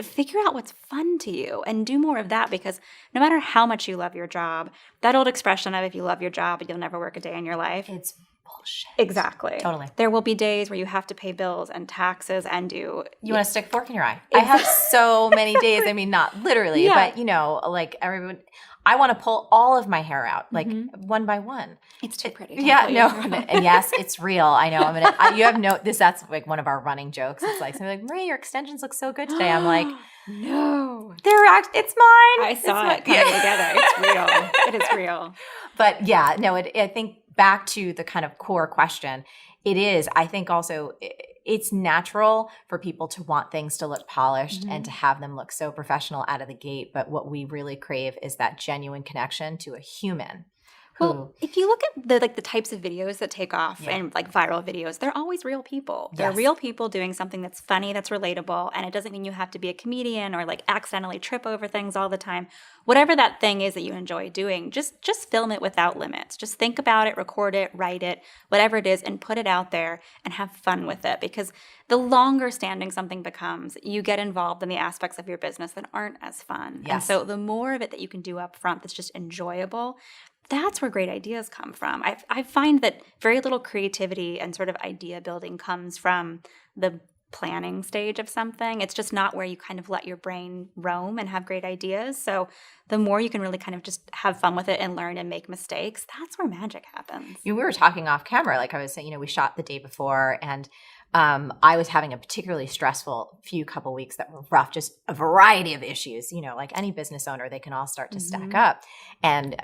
figure out what's fun to you and do more of that, because no matter how much you love your job, that old expression of if you love your job, you'll never work a day in your life.
It's bullshit.
Exactly.
Totally.
There will be days where you have to pay bills and taxes and do.
You want to stick a fork in your eye. I have so many days. I mean, not literally, but, you know, like everyone, I want to pull all of my hair out, like one by one.
It's too pretty.
Yeah, no. And yes, it's real. I know. You have no, that's like one of our running jokes. It's like, something like, Marie, your extensions look so good today. I'm like,
no.
it's mine.
I saw it coming together. It's real. It is real.
But yeah, no, I think back to the kind of core question, it is, I think also it's natural for people to want things to look polished and to have them look so professional out of the gate. But what we really crave is that genuine connection to a human.
Well, if you look at the types of videos that take off and like viral videos, they're always real people. They're real people doing something that's funny, that's relatable, and it doesn't mean you have to be a comedian or like accidentally trip over things all the time. Whatever that thing is that you enjoy doing, just film it without limits. Just think about it, record it, write it, whatever it is, and put it out there and have fun with it. Because the longer standing something becomes, you get involved in the aspects of your business that aren't as fun.
Yes.
And so the more of it that you can do up front that's just enjoyable, that's where great ideas come from. I find that very little creativity and sort of idea building comes from the planning stage of something. It's just not where you kind of let your brain roam and have great ideas. So the more you can really kind of just have fun with it and learn and make mistakes, that's where magic happens.
We were talking off camera, like I was saying, we shot the day before, and I was having a particularly stressful couple weeks that were rough, just a variety of issues, like any business owner, they can all start to stack up. And,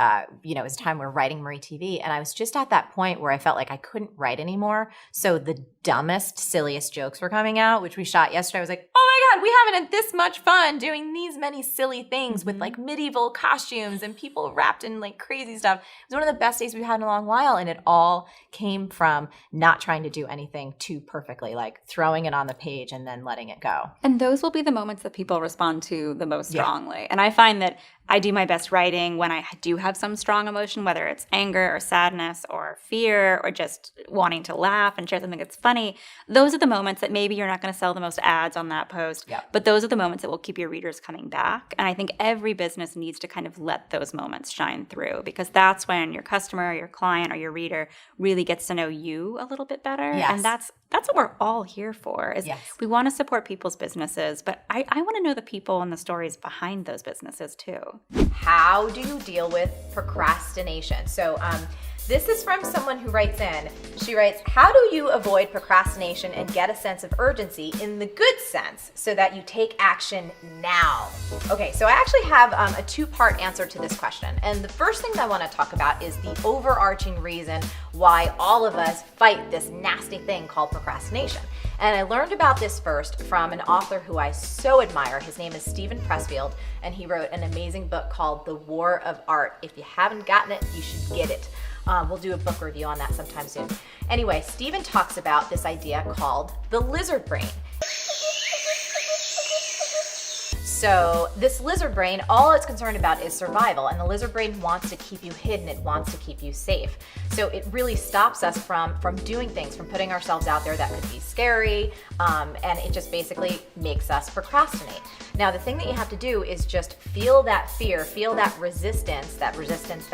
it was a time we're writing Marie TV. And I was just at that point where I felt like I couldn't write anymore. So the dumbest, silliest jokes were coming out, which we shot yesterday. I was like, oh my God, we haven't had this much fun doing these many silly things with like medieval costumes and people wrapped in like crazy stuff. It was one of the best days we've had in a long while. And it all came from not trying to do anything too perfectly, like throwing it on the page and then letting it go.
And those will be the moments that people respond to the most strongly. And I find that I do my best writing when I do have some strong emotion, whether it's anger or sadness or fear or just wanting to laugh and share something that's funny. Those are the moments that maybe you're not going to sell the most ads on that post, but those are the moments that will keep your readers coming back. And I think every business needs to kind of let those moments shine through, because that's when your customer, your client, or your reader really gets to know you a little bit better.
Yes.
And that's what we're all here for. Is we want to support people's businesses, but I want to know the people and the stories behind those businesses too.
How do you deal with procrastination? So this is from someone who writes in. She writes, how do you avoid procrastination and get a sense of urgency in the good sense so that you take action now? Okay, so I actually have a two-part answer to this question. And the first thing that I want to talk about is the overarching reason why all of us fight this nasty thing called procrastination. And I learned about this first from an author who I so admire. His name is Steven Pressfield, and he wrote an amazing book called The War of Art. If you haven't gotten it, you should get it. We'll do a book review on that sometime soon. Anyway, Steven talks about this idea called the lizard brain. So this lizard brain, all it's concerned about is survival, and the lizard brain wants to keep you hidden. It wants to keep you safe. So it really stops us from doing things, from putting ourselves out there that could be scary, and it just basically makes us procrastinate. Now, the thing that you have to do is just feel that fear, feel that resistance that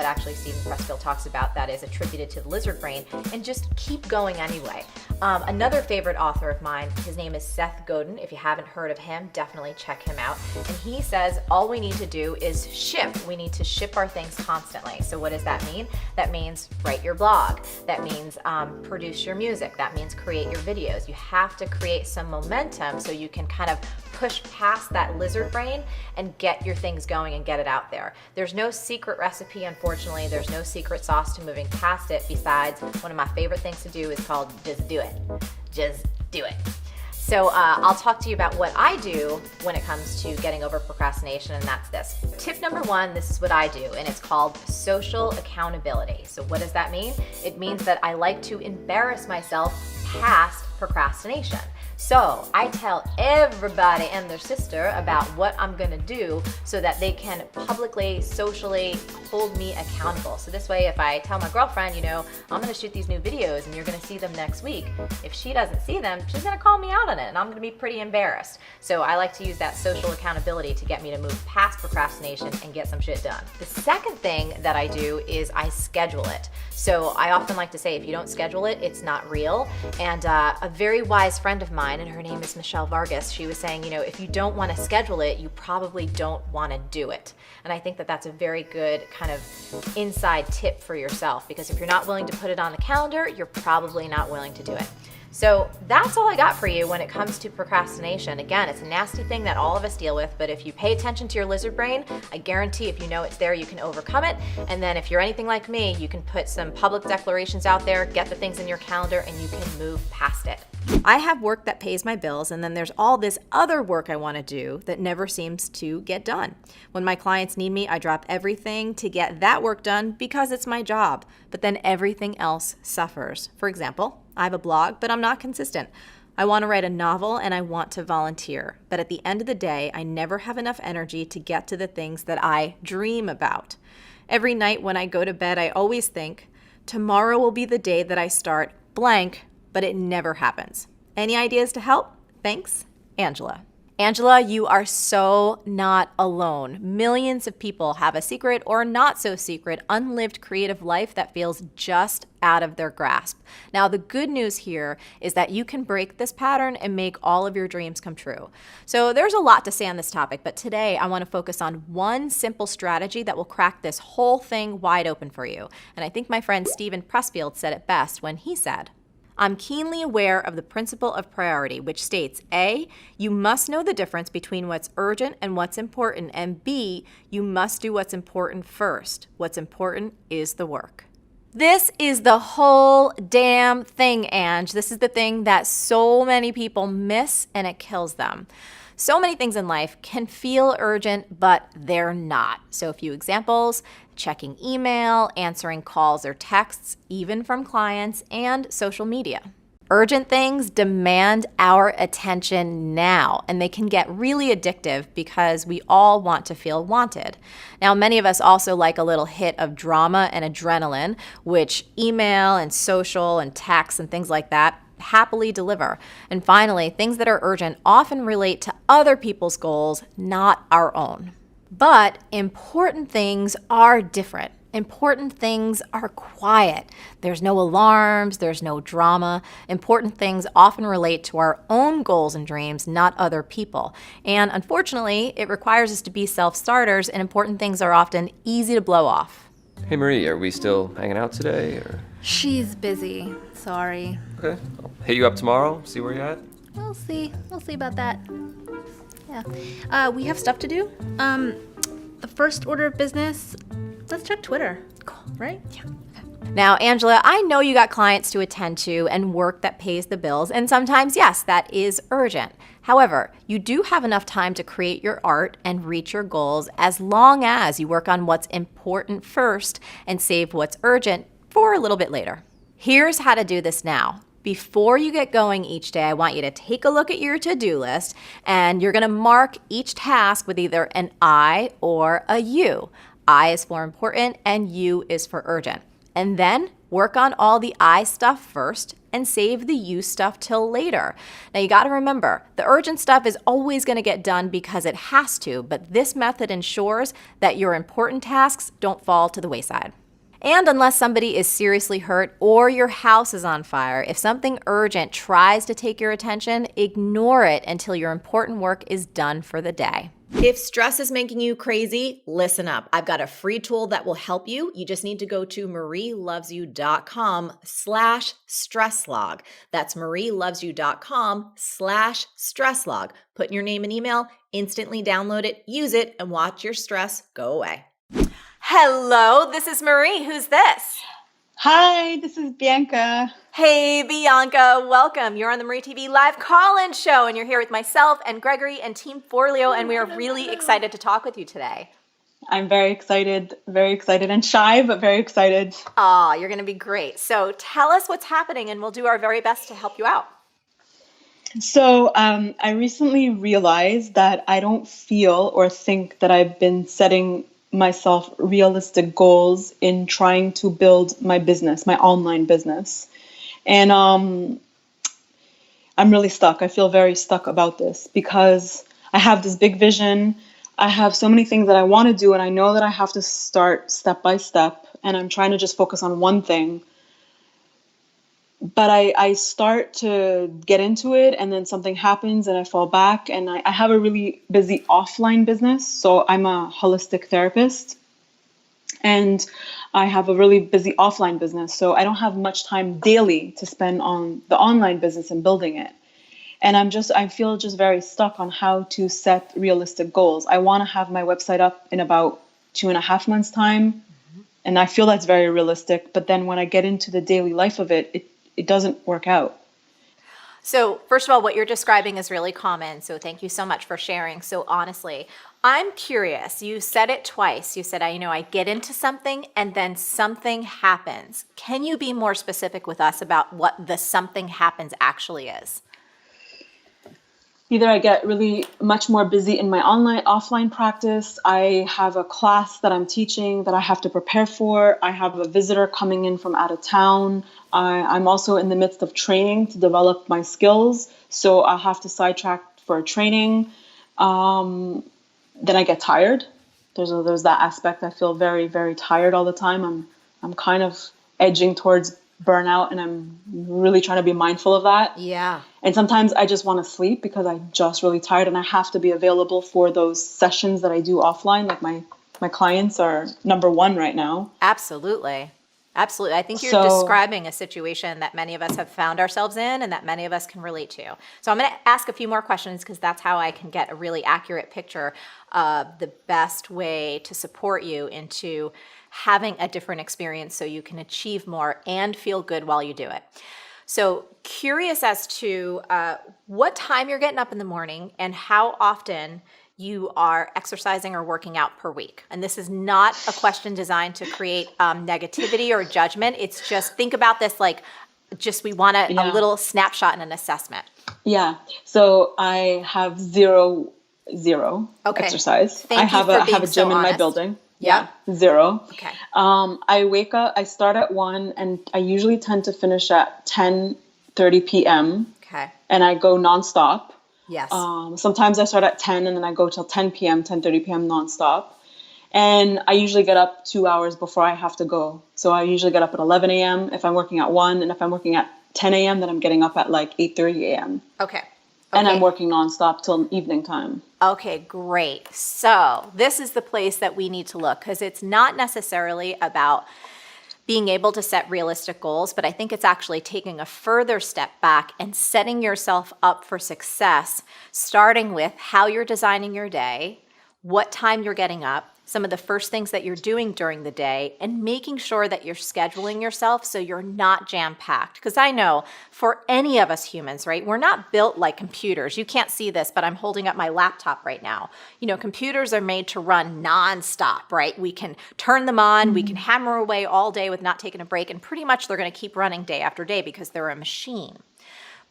actually Steven Pressfield talks about that is attributed to the lizard brain, and just keep going anyway. Another favorite author of mine, his name is Seth Godin. If you haven't heard of him, definitely check him out. And he says all we need to do is ship. We need to ship our things constantly. So what does that mean? That means write your blog. That means produce your music. That means create your videos. You have to create some momentum so you can kind of push past that lizard brain and get your things going and get it out there. There's no secret recipe, unfortunately. There's no secret sauce to moving past it, besides one of my favorite things to do is called just do it. Just do it. So I'll talk to you about what I do when it comes to getting over procrastination, and that's this. Tip number one, this is what I do, and it's called social accountability. So what does that mean? It means that I like to embarrass myself past procrastination. So I tell everybody and their sister about what I'm gonna do so that they can publicly, socially hold me accountable. So this way, if I tell my girlfriend, I'm gonna shoot these new videos and you're gonna see them next week, if she doesn't see them, she's gonna call me out on it and I'm gonna be pretty embarrassed. So I like to use that social accountability to get me to move past procrastination and get some shit done. The second thing that I do is I schedule it. So I often like to say, if you don't schedule it, it's not real. And a very wise friend of mine, and her name is Michelle Vargas, she was saying, if you don't want to schedule it, you probably don't want to do it. And I think that that's a very good kind of inside tip for yourself, because if you're not willing to put it on the calendar, you're probably not willing to do it. So that's all I got for you when it comes to procrastination. Again, it's a nasty thing that all of us deal with, but if you pay attention to your lizard brain, I guarantee if you know it's there, you can overcome it. And then if you're anything like me, you can put some public declarations out there, get the things in your calendar, and you can move past it. I have work that pays my bills, and then there's all this other work I want to do that never seems to get done. When my clients need me, I drop everything to get that work done because it's my job, but then everything else suffers. For example, I have a blog, but I'm not consistent. I want to write a novel and I want to volunteer, but at the end of the day, I never have enough energy to get to the things that I dream about. Every night when I go to bed, I always think, tomorrow will be the day that I start blank, but it never happens. Any ideas to help? Thanks, Angela. Angela, you are so not alone. Millions of people have a secret or not so secret, unlived creative life that feels just out of their grasp. Now, the good news here is that you can break this pattern and make all of your dreams come true. So there's a lot to say on this topic, but today I want to focus on one simple strategy that will crack this whole thing wide open for you. And I think my friend Steven Pressfield said it best when he said, I'm keenly aware of the principle of priority, which states, A, you must know the difference between what's urgent and what's important, and B, you must do what's important first. What's important is the work. This is the whole damn thing, Ange. This is the thing that so many people miss, and it kills them. So many things in life can feel urgent, but they're not. So a few examples: checking email, answering calls or texts, even from clients, and social media. Urgent things demand our attention now, and they can get really addictive because we all want to feel wanted. Now, many of us also like a little hit of drama and adrenaline, which email and social and text and things like that happily deliver. And finally, things that are urgent often relate to other people's goals, not our own. But important things are different. Important things are quiet. There's no alarms, there's no drama. Important things often relate to our own goals and dreams, not other people. And unfortunately, it requires us to be self-starters, and important things are often easy to blow off.
Hey Marie, are we still hanging out today, or?
She's busy. Sorry.
Okay, I'll hit you up tomorrow, see where you're at.
We'll see. We'll see about that. Yeah. We have stuff to do. The first order of business, let's check Twitter. Cool, right? Yeah.
Now, Angela, I know you got clients to attend to and work that pays the bills, and sometimes, yes, that is urgent. However, you do have enough time to create your art and reach your goals as long as you work on what's important first and save what's urgent for a little bit later. Here's how to do this now. Before you get going each day, I want you to take a look at your to-do list, and you're going to mark each task with either an I or a U. I is for important and U is for urgent. And then work on all the I stuff first and save the U stuff till later. Now you got to remember, the urgent stuff is always going to get done because it has to, but this method ensures that your important tasks don't fall to the wayside. And unless somebody is seriously hurt or your house is on fire, if something urgent tries to take your attention, ignore it until your important work is done for the day. If stress is making you crazy, listen up. I've got a free tool that will help you. You just need to go to marielovesyou.com/stresslog. That's marielovesyou.com/stresslog. Put in your name and email, instantly download it, use it, and watch your stress go away. Hello, this is Marie. Who's this?
Hi, this is Bianca.
Hey, Bianca, welcome. You're on the Marie TV live call-in show, and you're here with myself and Gregory and Team Forleo, and we are really excited to talk with you today.
I'm very excited and shy, but very excited.
Aw, you're going to be great. So tell us what's happening, and we'll do our very best to help you out.
So I recently realized that I don't feel or think that I've been setting myself realistic goals in trying to build my business, my online business. And I'm really stuck. I feel very stuck about this because I have this big vision. I have so many things that I want to do, and I know that I have to start step by step, and I'm trying to just focus on one thing. But I start to get into it, and then something happens and I fall back. And I have a really busy offline business. So I'm a holistic therapist, and I have a really busy offline business. So I don't have much time daily to spend on the online business and building it. And I feel just very stuck on how to set realistic goals. I want to have my website up in about 2.5 months' time. And I feel that's very realistic. But then when I get into the daily life of it doesn't work out.
So first of all, what you're describing is really common. So thank you so much for sharing. So honestly, I'm curious. You said it twice. You said, I get into something and then something happens. Can you be more specific with us about what the something happens actually is?
Either I get really much more busy in my offline practice. I have a class that I'm teaching that I have to prepare for. I have a visitor coming in from out of town. I'm also in the midst of training to develop my skills. So I'll have to sidetrack for a training. Then I get tired. There's that aspect. I feel very, very tired all the time. I'm kind of edging towards burnout, and I'm really trying to be mindful of that.
Yeah.
And sometimes I just want to sleep because I'm just really tired, and I have to be available for those sessions that I do offline. Like my clients are number one right now.
Absolutely. Absolutely. I think you're describing a situation that many of us have found ourselves in and that many of us can relate to. So I'm going to ask a few more questions because that's how I can get a really accurate picture of the best way to support you into having a different experience so you can achieve more and feel good while you do it. So curious as to what time you're getting up in the morning and how often you are exercising or working out per week. And this is not a question designed to create negativity or judgment. It's just think about this like Just we want a
Yeah.
little snapshot and an assessment.
Yeah. So I have zero
Okay.
exercise.
Thank
I
you
have
for
I
being
have a
so
gym in my
honest.
building.
Yeah.
Zero.
Okay.
I wake up, I start at 1 and I usually tend to finish at 10:30 p.m.
Okay.
and I go nonstop.
Yes.
Sometimes I start at 10 and then I go till 10 p.m., 10:30 p.m. nonstop. And I usually get up 2 hours before I have to go. So I usually get up at 11 a.m. if I'm working at 1, and if I'm working at 10 a.m., then I'm getting up at like 8:30 a.m.
Okay.
And I'm
Okay.
working nonstop till evening time.
Okay, great. So this is the place that we need to look, because it's not necessarily about being able to set realistic goals, but I think it's actually taking a further step back and setting yourself up for success, starting with how you're designing your day, what time you're getting up, some of the first things that you're doing during the day, and making sure that you're scheduling yourself so you're not jam-packed. Because I know for any of us humans, right, we're not built like computers. You can't see this, but I'm holding up my laptop right now. You know, computers are made to run nonstop, right? We can turn them on, we can hammer away all day with not taking a break, and pretty much they're going to keep running day after day because they're a machine.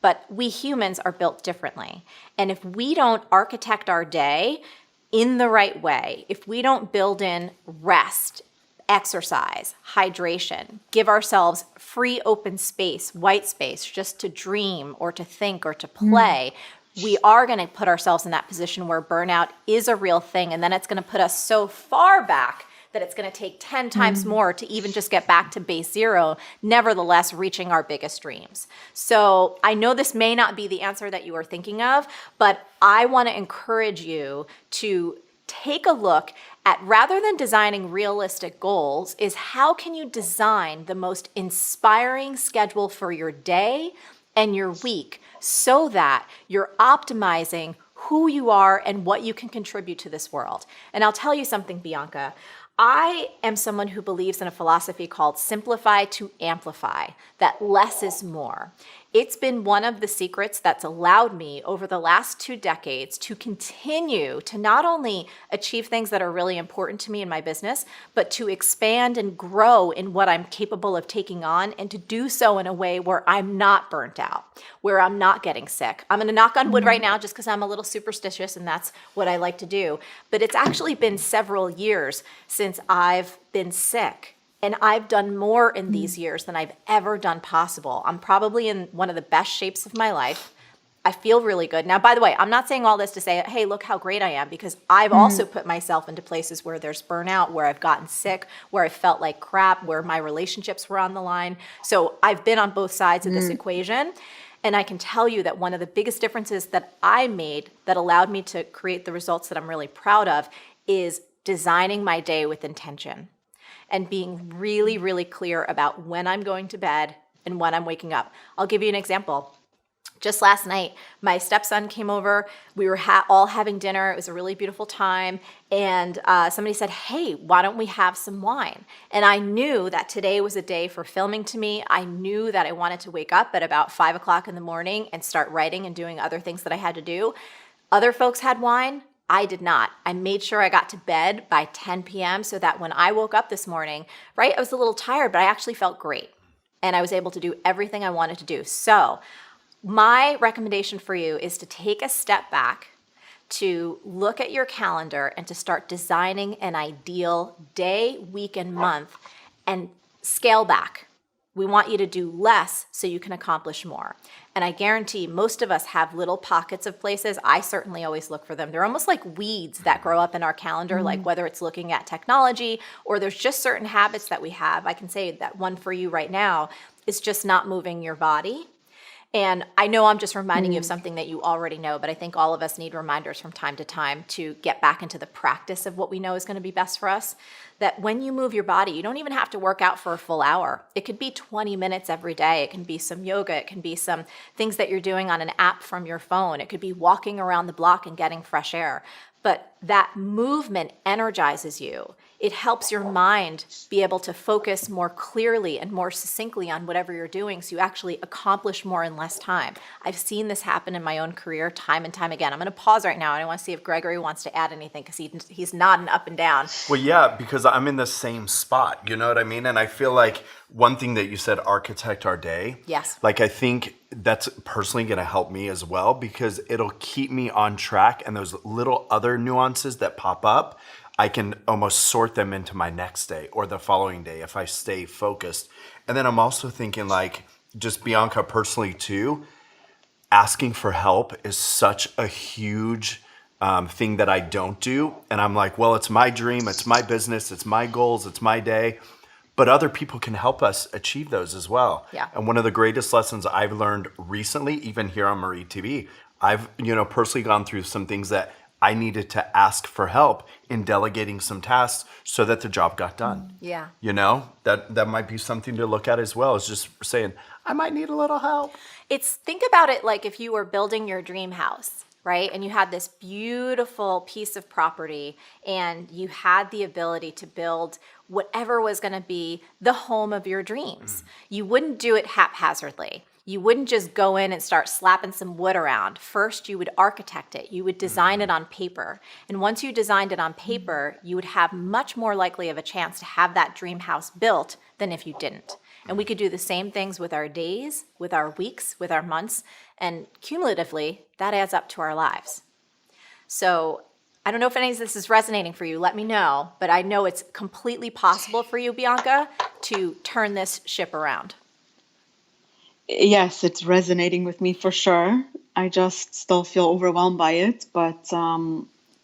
But we humans are built differently. And if we don't architect our day in the right way, if we don't build in rest, exercise, hydration, give ourselves free open space, white space, just to dream or to think or to play, we are going to put ourselves in that position where burnout is a real thing. And then it's going to put us so far back that it's going to take 10 times more to even just get back to base zero, nevertheless reaching our biggest dreams. So I know this may not be the answer that you are thinking of, but I want to encourage you to take a look at, rather than designing realistic goals, is how can you design the most inspiring schedule for your day and your week so that you're optimizing who you are and what you can contribute to this world. And I'll tell you something, Bianca. I am someone who believes in a philosophy called simplify to amplify, that less is more. It's been one of the secrets that's allowed me over the last 2 decades to continue to not only achieve things that are really important to me in my business, but to expand and grow in what I'm capable of taking on, and to do so in a way where I'm not burnt out, where I'm not getting sick. I'm going to knock on wood right now just because I'm a little superstitious and that's what I like to do. But it's actually been several years since I've been sick. And I've done more in these years than I've ever done possible. I'm probably in one of the best shapes of my life. I feel really good. Now, by the way, I'm not saying all this to say, hey, look how great I am, because I've also put myself into places where there's burnout, where I've gotten sick, where I felt like crap, where my relationships were on the line. So I've been on both sides of this equation. And I can tell you that one of the biggest differences that I made that allowed me to create the results that I'm really proud of is designing my day with intention and being really, really clear about when I'm going to bed and when I'm waking up. I'll give you an example. Just last night, my stepson came over. We were all having dinner. It was a really beautiful time. And somebody said, hey, why don't we have some wine? And I knew that today was a day for filming to me. I knew that I wanted to wake up at about 5 o'clock in the morning and start writing and doing other things that I had to do. Other folks had wine. I did not. I made sure I got to bed by 10 p.m. so that when I woke up this morning, right, I was a little tired, but I actually felt great. And I was able to do everything I wanted to do. So my recommendation for you is to take a step back, to look at your calendar and to start designing an ideal day, week, and month, and scale back. We want you to do less so you can accomplish more. And I guarantee most of us have little pockets of places. I certainly always look for them. They're almost like weeds that grow up in our calendar, like whether it's looking at technology or there's just certain habits that we have. I can say that one for you right now is just not moving your body. And I know I'm just reminding you of something that you already know, but I think all of us need reminders from time to time to get back into the practice of what we know is going to be best for us. That when you move your body, you don't even have to work out for a full hour. It could be 20 minutes every day. It can be some yoga. It can be some things that you're doing on an app from your phone. It could be walking around the block and getting fresh air. but that movement energizes you. It helps your mind be able to focus more clearly and more succinctly on whatever you're doing, so you actually accomplish more in less time. I've seen this happen in my own career time and time again. I'm going to pause right now, and I want to see if Gregory wants to add anything, because he's nodding up and down.
Well, yeah, because I'm in the same spot. You know what I mean? And I feel like one thing that you said, architect our day.
Yes.
Like, I think that's personally going to help me as well, because it'll keep me on track. And those little other nuances that pop up, I can almost sort them into my next day or the following day if I stay focused. And then I'm also thinking, like, just Bianca personally too, asking for help is such a huge thing that I don't do. And I'm like, well, it's my dream, it's my business, it's my goals, it's my day. But other people can help us achieve those as well.
Yeah.
And one of the greatest lessons I've learned recently, even here on Marie TV, I've personally gone through some things that I needed to ask for help in delegating some tasks so that the job got done.
Yeah.
That might be something to look at as well, is just saying, I might need a little help.
Think about it like if you were building your dream house, right? And you had this beautiful piece of property, and you had the ability to build whatever was going to be the home of your dreams. You wouldn't do it haphazardly. You wouldn't just go in and start slapping some wood around. First, you would architect it. You would design it on paper. And once you designed it on paper, you would have much more likely of a chance to have that dream house built than if you didn't. And we could do the same things with our days, with our weeks, with our months, and cumulatively, that adds up to our lives. So I don't know if any of this is resonating for you. Let me know. But I know it's completely possible for you, Bianca, to turn this ship around.
Yes, it's resonating with me for sure. I just still feel overwhelmed by it. But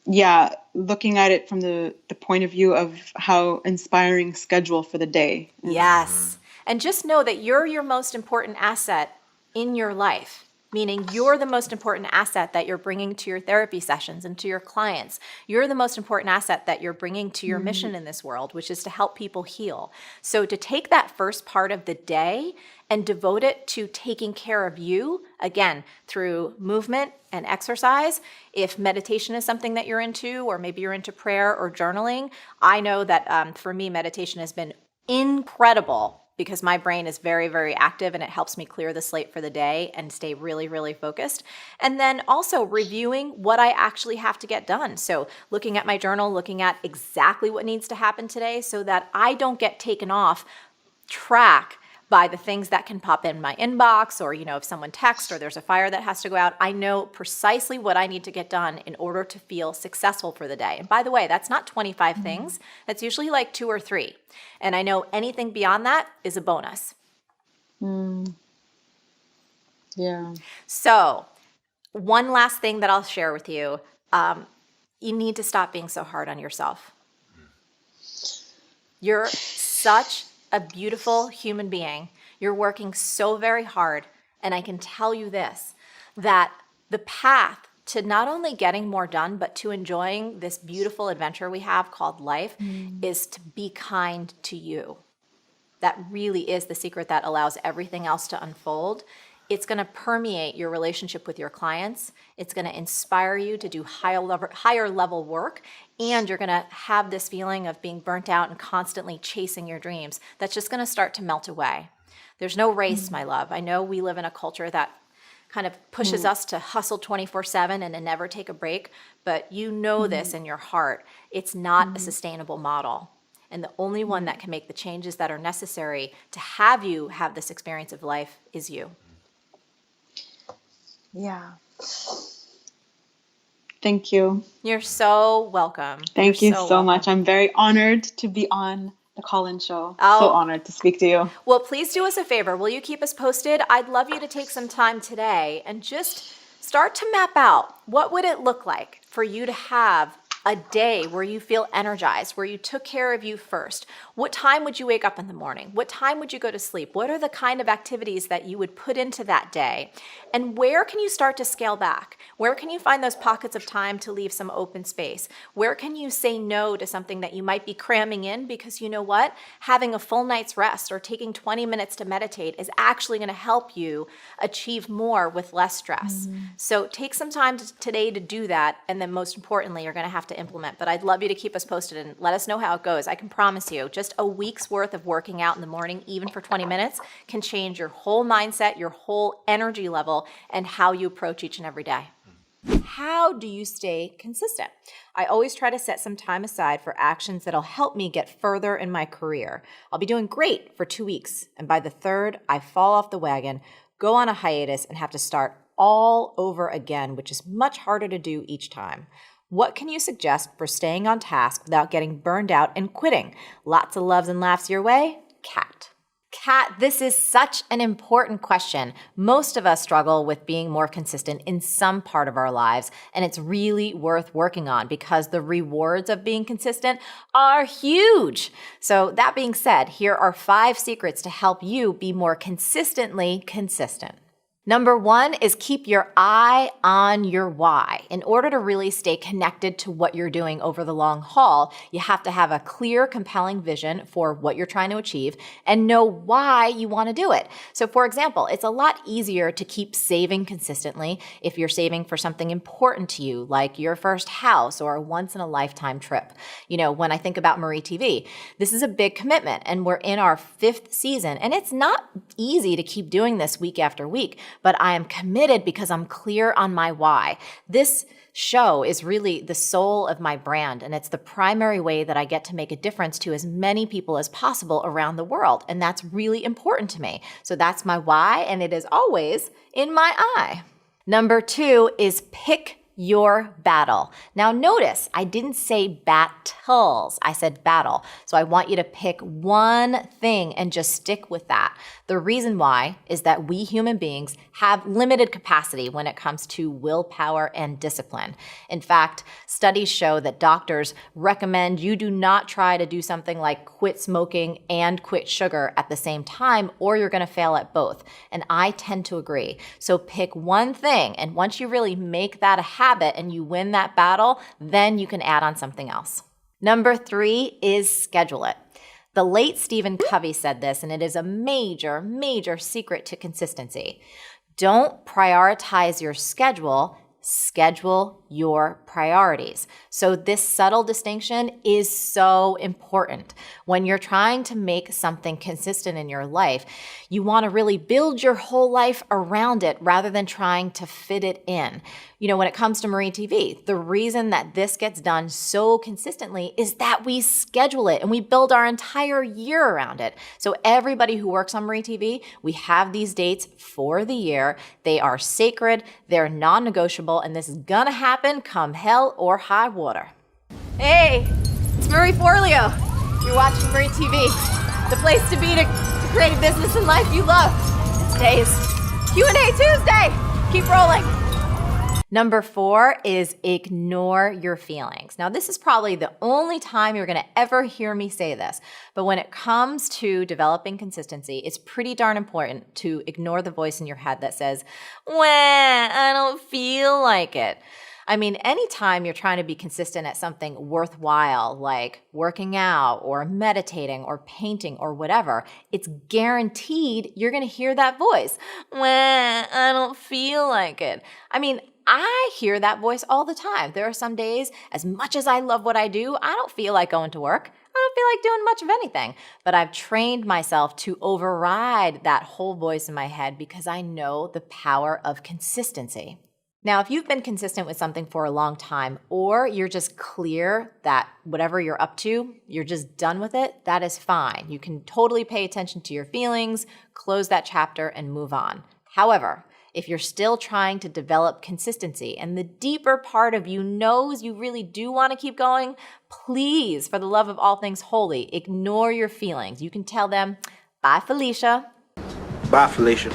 yeah, looking at it from the point of view of how inspiring schedule for the day.
Yes. And just know that you're your most important asset in your life, meaning you're the most important asset that you're bringing to your therapy sessions and to your clients. You're the most important asset that you're bringing to your mission in this world, which is to help people heal. So to take that first part of the day and devote it to taking care of you, again, through movement and exercise. If meditation is something that you're into, or maybe you're into prayer or journaling, I know that for me, meditation has been incredible, because my brain is very, very active, and it helps me clear the slate for the day and stay really, really focused. And then also reviewing what I actually have to get done. So looking at my journal, looking at exactly what needs to happen today so that I don't get taken off track by the things that can pop in my inbox, or, if someone texts or there's a fire that has to go out, I know precisely what I need to get done in order to feel successful for the day. And by the way, that's not 25 things. That's usually like 2 or 3. And I know anything beyond that is a bonus.
Yeah.
So one last thing that I'll share with you. You need to stop being so hard on yourself. You're such a beautiful human being. You're working so very hard. And I can tell you this, that the path to not only getting more done, but to enjoying this beautiful adventure we have called life is to be kind to you. That really is the secret that allows everything else to unfold. It's going to permeate your relationship with your clients. It's going to inspire you to do higher level work. And you're going to have this feeling of being burnt out and constantly chasing your dreams. That's just going to start to melt away. There's no race, my love. I know we live in a culture that kind of pushes us to hustle 24/7 and to never take a break. But you know this in your heart. It's not a sustainable model. And the only one that can make the changes that are necessary to have you have this experience of life is you.
Yeah. Thank you.
You're so welcome.
Thank you so
welcome.
much. I'm very honored to be on the Call-In Show.
Oh.
So honored to speak to you.
Well, please do us a favor. Will you keep us posted? I'd love you to take some time today and just start to map out what would it look like for you to have a day where you feel energized, where you took care of you first. What time would you wake up in the morning? What time would you go to sleep? What are the kind of activities that you would put into that day? And where can you start to scale back? Where can you find those pockets of time to leave some open space? Where can you say no to something that you might be cramming in because you know what? Having a full night's rest or taking 20 minutes to meditate is actually going to help you achieve more with less stress. So take some time today to do that, and then most importantly, you're going to have to implement. But I'd love you to keep us posted and let us know how it goes. I can promise you, just a week's worth of working out in the morning, even for 20 minutes, can change your whole mindset, your whole energy level, and how you approach each and every day. How do you stay consistent? I always try to set some time aside for actions that'll help me get further in my career. I'll be doing great for 2 weeks, and by the third, I fall off the wagon, go on a hiatus, and have to start all over again, which is much harder to do each time. What can you suggest for staying on task without getting burned out and quitting? Lots of loves and laughs your way, Kat. Kat, this is such an important question. Most of us struggle with being more consistent in some part of our lives, and it's really worth working on because the rewards of being consistent are huge. So that being said, here are 5 secrets to help you be more consistently consistent. Number 1 is keep your eye on your why. In order to really stay connected to what you're doing over the long haul, you have to have a clear, compelling vision for what you're trying to achieve and know why you want to do it. So for example, it's a lot easier to keep saving consistently if you're saving for something important to you, like your first house or a once-in-a-lifetime trip. You know, when I think about Marie TV, this is a big commitment, and we're in our 5th season, and it's not easy to keep doing this week after week. But I am committed because I'm clear on my why. This show is really the soul of my brand, and it's the primary way that I get to make a difference to as many people as possible around the world. And that's really important to me. So that's my why, and it is always in my eye. Number 2 is pick your battle. Now notice, I didn't say battles, I said battle. So I want you to pick one thing and just stick with that. The reason why is that we human beings have limited capacity when it comes to willpower and discipline. In fact, studies show that doctors recommend you do not try to do something like quit smoking and quit sugar at the same time, or you're going to fail at both. And I tend to agree. So pick one thing, and once you really make that a habit and you win that battle, then you can add on something else. Number 3 is schedule it. The late Stephen Covey said this, and it is a major, major secret to consistency. Don't prioritize your schedule, schedule your priorities. So this subtle distinction is so important. When you're trying to make something consistent in your life, you want to really build your whole life around it rather than trying to fit it in. You know, when it comes to Marie TV, the reason that this gets done so consistently is that we schedule it and we build our entire year around it. So everybody who works on Marie TV, we have these dates for the year. They are sacred, they're non-negotiable, and this is gonna happen come hell or high water. Hey, it's Marie Forleo. You're watching Marie TV, the place to be to create a business and life you love. And today's Q&A Tuesday. Keep rolling. Number 4 is ignore your feelings. Now, this is probably the only time you're going to ever hear me say this, but when it comes to developing consistency, it's pretty darn important to ignore the voice in your head that says, "Wah, I don't feel like it." I mean, anytime you're trying to be consistent at something worthwhile, like working out or meditating or painting or whatever, it's guaranteed you're going to hear that voice. "Wah, I don't feel like it." I mean, I hear that voice all the time. There are some days, as much as I love what I do, I don't feel like going to work. I don't feel like doing much of anything. But I've trained myself to override that whole voice in my head because I know the power of consistency. Now, if you've been consistent with something for a long time, or you're just clear that whatever you're up to, you're just done with it, that is fine. You can totally pay attention to your feelings, close that chapter, and move on. However, if you're still trying to develop consistency and the deeper part of you knows you really do want to keep going, please, for the love of all things holy, ignore your feelings. You can tell them, "Bye, Felicia."
Bye, Felicia.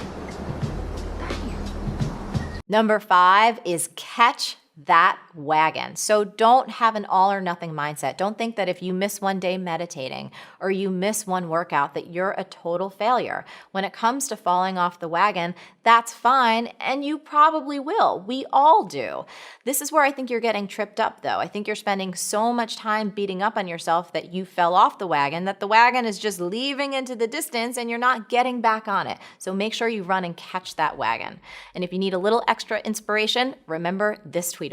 Number 5 is catch that wagon. So don't have an all or nothing mindset. Don't think that if you miss one day meditating or you miss one workout that you're a total failure. When it comes to falling off the wagon, that's fine, and you probably will. We all do. This is where I think you're getting tripped up though. I think you're spending so much time beating up on yourself that you fell off the wagon, that the wagon is just leaving into the distance and you're not getting back on it. So make sure you run and catch that wagon. And if you need a little extra inspiration, remember this tweetable.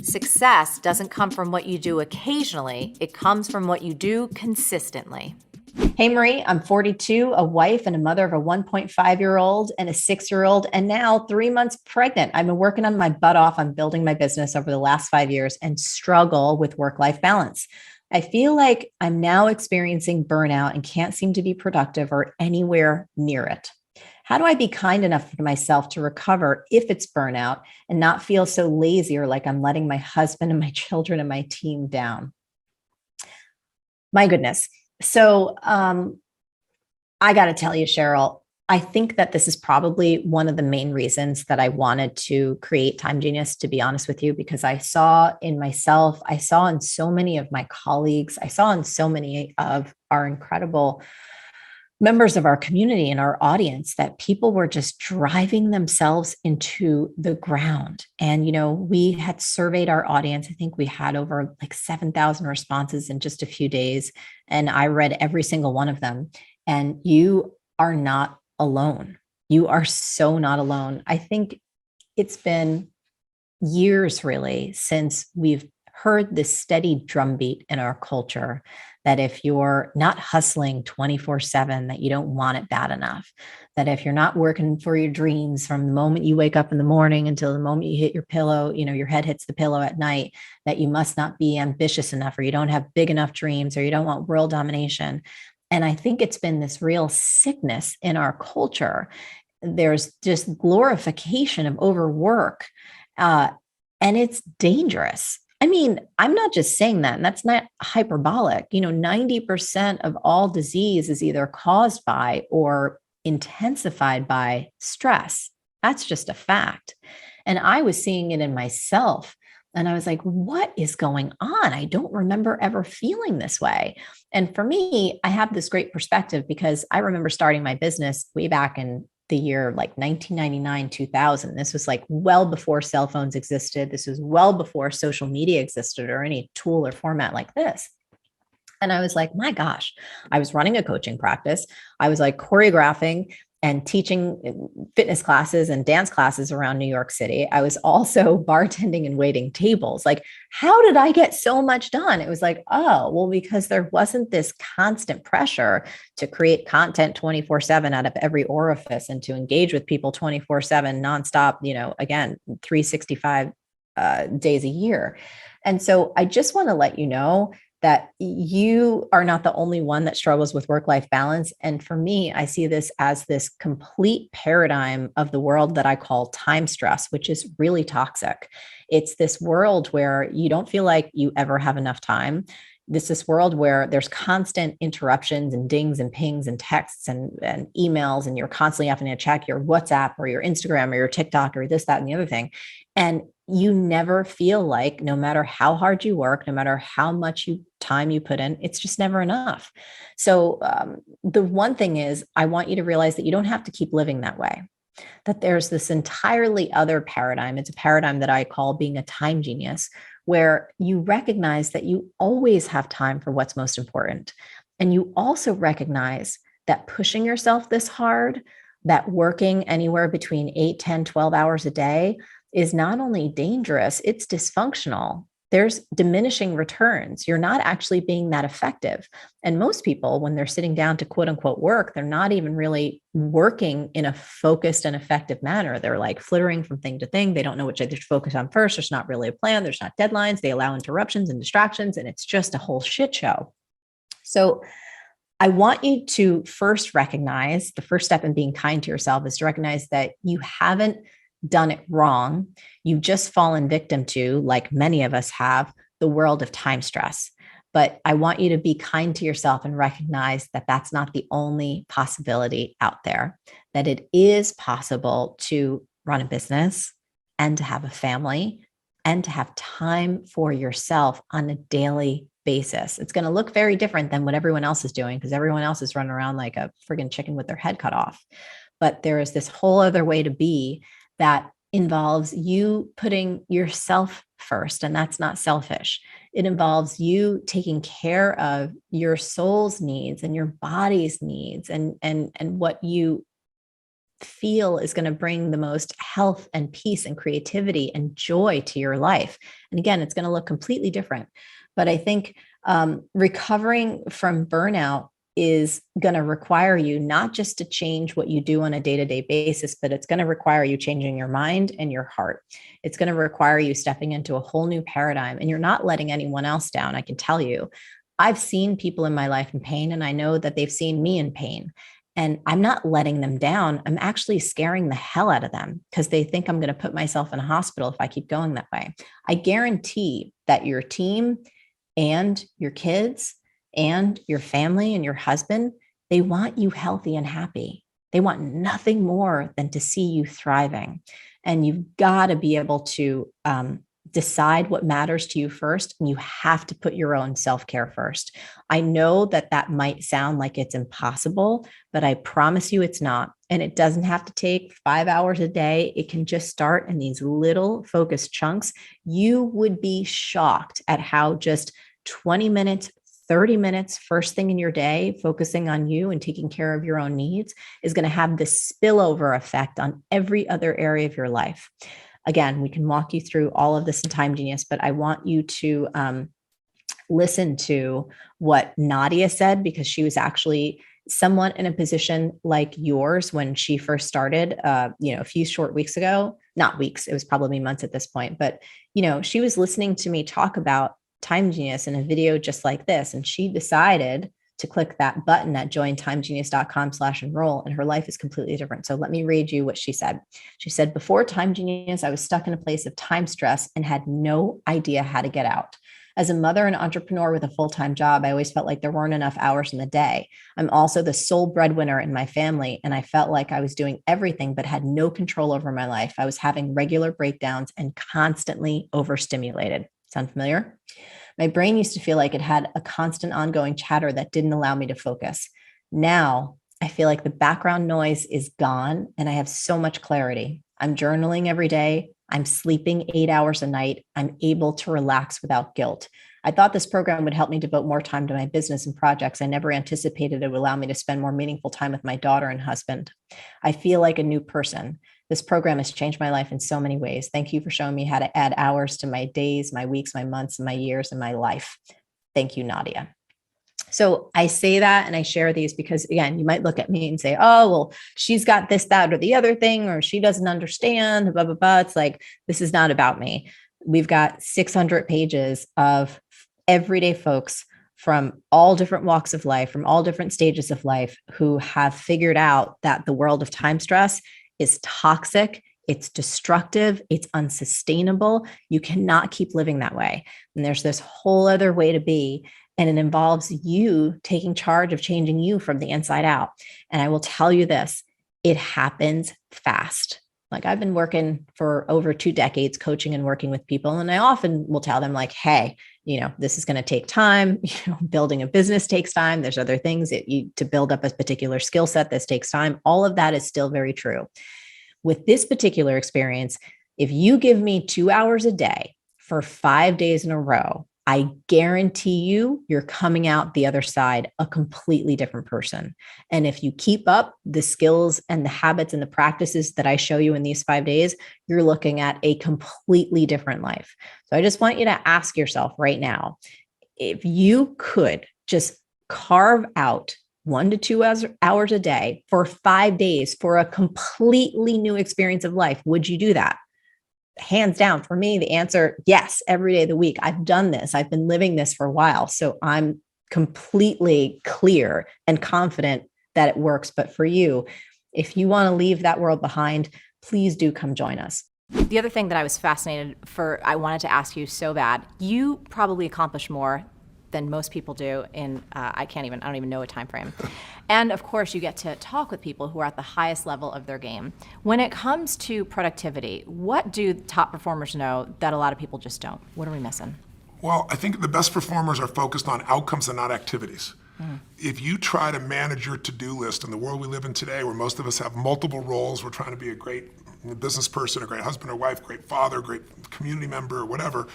Success doesn't come from what you do occasionally, it comes from what you do consistently.
Hey, Marie, I'm 42, a wife and a mother of a 1.5-year-old and a 6-year-old, and now 3 months pregnant. I've been working on my butt off on building my business over the last 5 years and struggle with work-life balance. I feel like I'm now experiencing burnout and can't seem to be productive or anywhere near it. How do I be kind enough to myself to recover if it's burnout and not feel so lazy or like I'm letting my husband and my children and my team down? My goodness. So I got to tell you, Cheryl, I think that this is probably one of the main reasons that I wanted to create Time Genius, to be honest with you, because I saw in myself, I saw in so many of my colleagues, I saw in so many of our incredible members of our community and our audience that people were just driving themselves into the ground. And, you know, we had surveyed our audience. I think we had over like 7,000 responses in just a few days. And I read every single one of them. And you are not alone. You are so not alone. I think it's been years really since we've heard this steady drumbeat in our culture that if you're not hustling 24/7, that you don't want it bad enough, that if you're not working for your dreams from the moment you wake up in the morning until the moment you hit your pillow, you know, your head hits the pillow at night, that you must not be ambitious enough, or you don't have big enough dreams, or you don't want world domination. And I think it's been this real sickness in our culture. There's just glorification of overwork, and it's dangerous. I mean, I'm not just saying that, and that's not hyperbolic. You know, 90% of all disease is either caused by or intensified by stress. That's just a fact. And I was seeing it in myself. And I was like, what is going on? I don't remember ever feeling this way. And for me, I have this great perspective because I remember starting my business way back in the year like 1999, 2000. This was like well before cell phones existed. This was well before social media existed or any tool or format like this. And I was like, my gosh, I was running a coaching practice. I was like choreographing and teaching fitness classes and dance classes around New York City. I was also bartending and waiting tables. Like, how did I get so much done? It was like, oh, well, because there wasn't this constant pressure to create content 24/7 out of every orifice and to engage with people 24/7 nonstop, you know, again, 365 days a year. And so I just want to let you know that you are not the only one that struggles with work-life balance. And for me, I see this as this complete paradigm of the world that I call time stress, which is really toxic. It's this world where you don't feel like you ever have enough time. This world where there's constant interruptions and dings and pings and texts and emails, and you're constantly having to check your WhatsApp or your Instagram or your TikTok or this, that, and the other thing. And you never feel like, no matter how hard you work, no matter how much time you put in, it's just never enough. So the one thing is, I want you to realize that you don't have to keep living that way, that there's this entirely other paradigm. It's a paradigm that I call being a time genius, where you recognize that you always have time for what's most important. And you also recognize that pushing yourself this hard, that working anywhere between 8, 10, 12 hours a day is not only dangerous, it's dysfunctional. There's diminishing returns. You're not actually being that effective. And most people, when they're sitting down to quote unquote work, they're not even really working in a focused and effective manner. They're like flittering from thing to thing. They don't know which they should focus on first. There's not really a plan. There's not deadlines. They allow interruptions and distractions, and it's just a whole shit show. So I want you to first recognize, the first step in being kind to yourself is to recognize that you haven't done it wrong. You've just fallen victim to, like many of us have, the world of time stress. But I want you to be kind to yourself and recognize that that's not the only possibility out there, that it is possible to run a business and to have a family and to have time for yourself on a daily basis. It's going to look very different than what everyone else is doing because everyone else is running around like a friggin' chicken with their head cut off. But there is this whole other way to be that involves you putting yourself first, and that's not selfish. It involves you taking care of your soul's needs and your body's needs and what you feel is going to bring the most health and peace and creativity and joy to your life. And again, it's going to look completely different. But I think recovering from burnout is going to require you not just to change what you do on a day-to-day basis, but it's going to require you changing your mind and your heart. It's going to require you stepping into a whole new paradigm, and you're not letting anyone else down. I can tell you, I've seen people in my life in pain, and I know that they've seen me in pain. And I'm not letting them down. I'm actually scaring the hell out of them because they think I'm going to put myself in a hospital if I keep going that way. I guarantee that your team and your kids and your family and your husband, they want you healthy and happy. They want nothing more than to see you thriving. And you've got to be able to decide what matters to you first, and you have to put your own self-care first. I know that that might sound like it's impossible, but I promise you it's not. And it doesn't have to take 5 hours a day. It can just start in these little focused chunks. You would be shocked at how just 20 minutes, 30 minutes, first thing in your day, focusing on you and taking care of your own needs is going to have this spillover effect on every other area of your life. Again, we can walk you through all of this in Time Genius, but I want you to listen to what Nadia said, because she was actually somewhat in a position like yours when she first started, a few short weeks ago, not weeks, it was probably months at this point, but, she was listening to me talk about Time Genius in a video just like this. And she decided to click that button at jointimegenius.com/enroll, and her life is completely different. So let me read you what she said. She said, before Time Genius, I was stuck in a place of time stress and had no idea how to get out. As a mother and entrepreneur with a full-time job, I always felt like there weren't enough hours in the day. I'm also the sole breadwinner in my family, and I felt like I was doing everything but had no control over my life. I was having regular breakdowns and constantly overstimulated. Sound familiar? My brain used to feel like it had a constant ongoing chatter that didn't allow me to focus. Now, I feel like the background noise is gone and I have so much clarity. I'm journaling every day. I'm sleeping 8 hours a night. I'm able to relax without guilt. I thought this program would help me devote more time to my business and projects. I never anticipated it would allow me to spend more meaningful time with my daughter and husband. I feel like a new person. This program has changed my life in so many ways. Thank you for showing me how to add hours to my days, my weeks, my months, and my years, and my life. Thank you, Nadia. So I say that and I share these because, again, you might look at me and say, oh, well, she's got this, that, or the other thing, or she doesn't understand, blah, blah, blah. It's like, this is not about me. We've got 600 pages of everyday folks from all different walks of life, from all different stages of life, who have figured out that the world of time stress is toxic, it's destructive, it's unsustainable. You cannot keep living that way. And there's this whole other way to be, and it involves you taking charge of changing you from the inside out. And I will tell you this, it happens fast. Like, I've been working for over 2 decades, coaching and working with people. And I often will tell them, like, hey, this is going to take time. Building a business takes time. There's other things to build up a particular skill set. This takes time. All of that is still very true. With this particular experience, if you give me 2 hours a day for 5 days in a row, I guarantee you're coming out the other side a completely different person. And if you keep up the skills and the habits and the practices that I show you in these 5 days, you're looking at a completely different life. So I just want you to ask yourself right now, if you could just carve out 1 to 2 hours a day for 5 days for a completely new experience of life, would you do that? Hands down, for me, the answer, yes, every day of the week. I've done this. I've been living this for a while. So I'm completely clear and confident that it works. But for you, if you want to leave that world behind, please do come join us.
The other thing that I was fascinated I wanted to ask you so bad, you probably accomplish more than most people do in I don't even know a time frame. And of course, you get to talk with people who are at the highest level of their game. When it comes to productivity, what do top performers know that a lot of people just don't? What are we missing?
Well, I think the best performers are focused on outcomes and not activities. If you try to manage your to-do list in the world we live in today, where most of us have multiple roles, we're trying to be a great business person, a great husband or wife, great father, great community member, or whatever,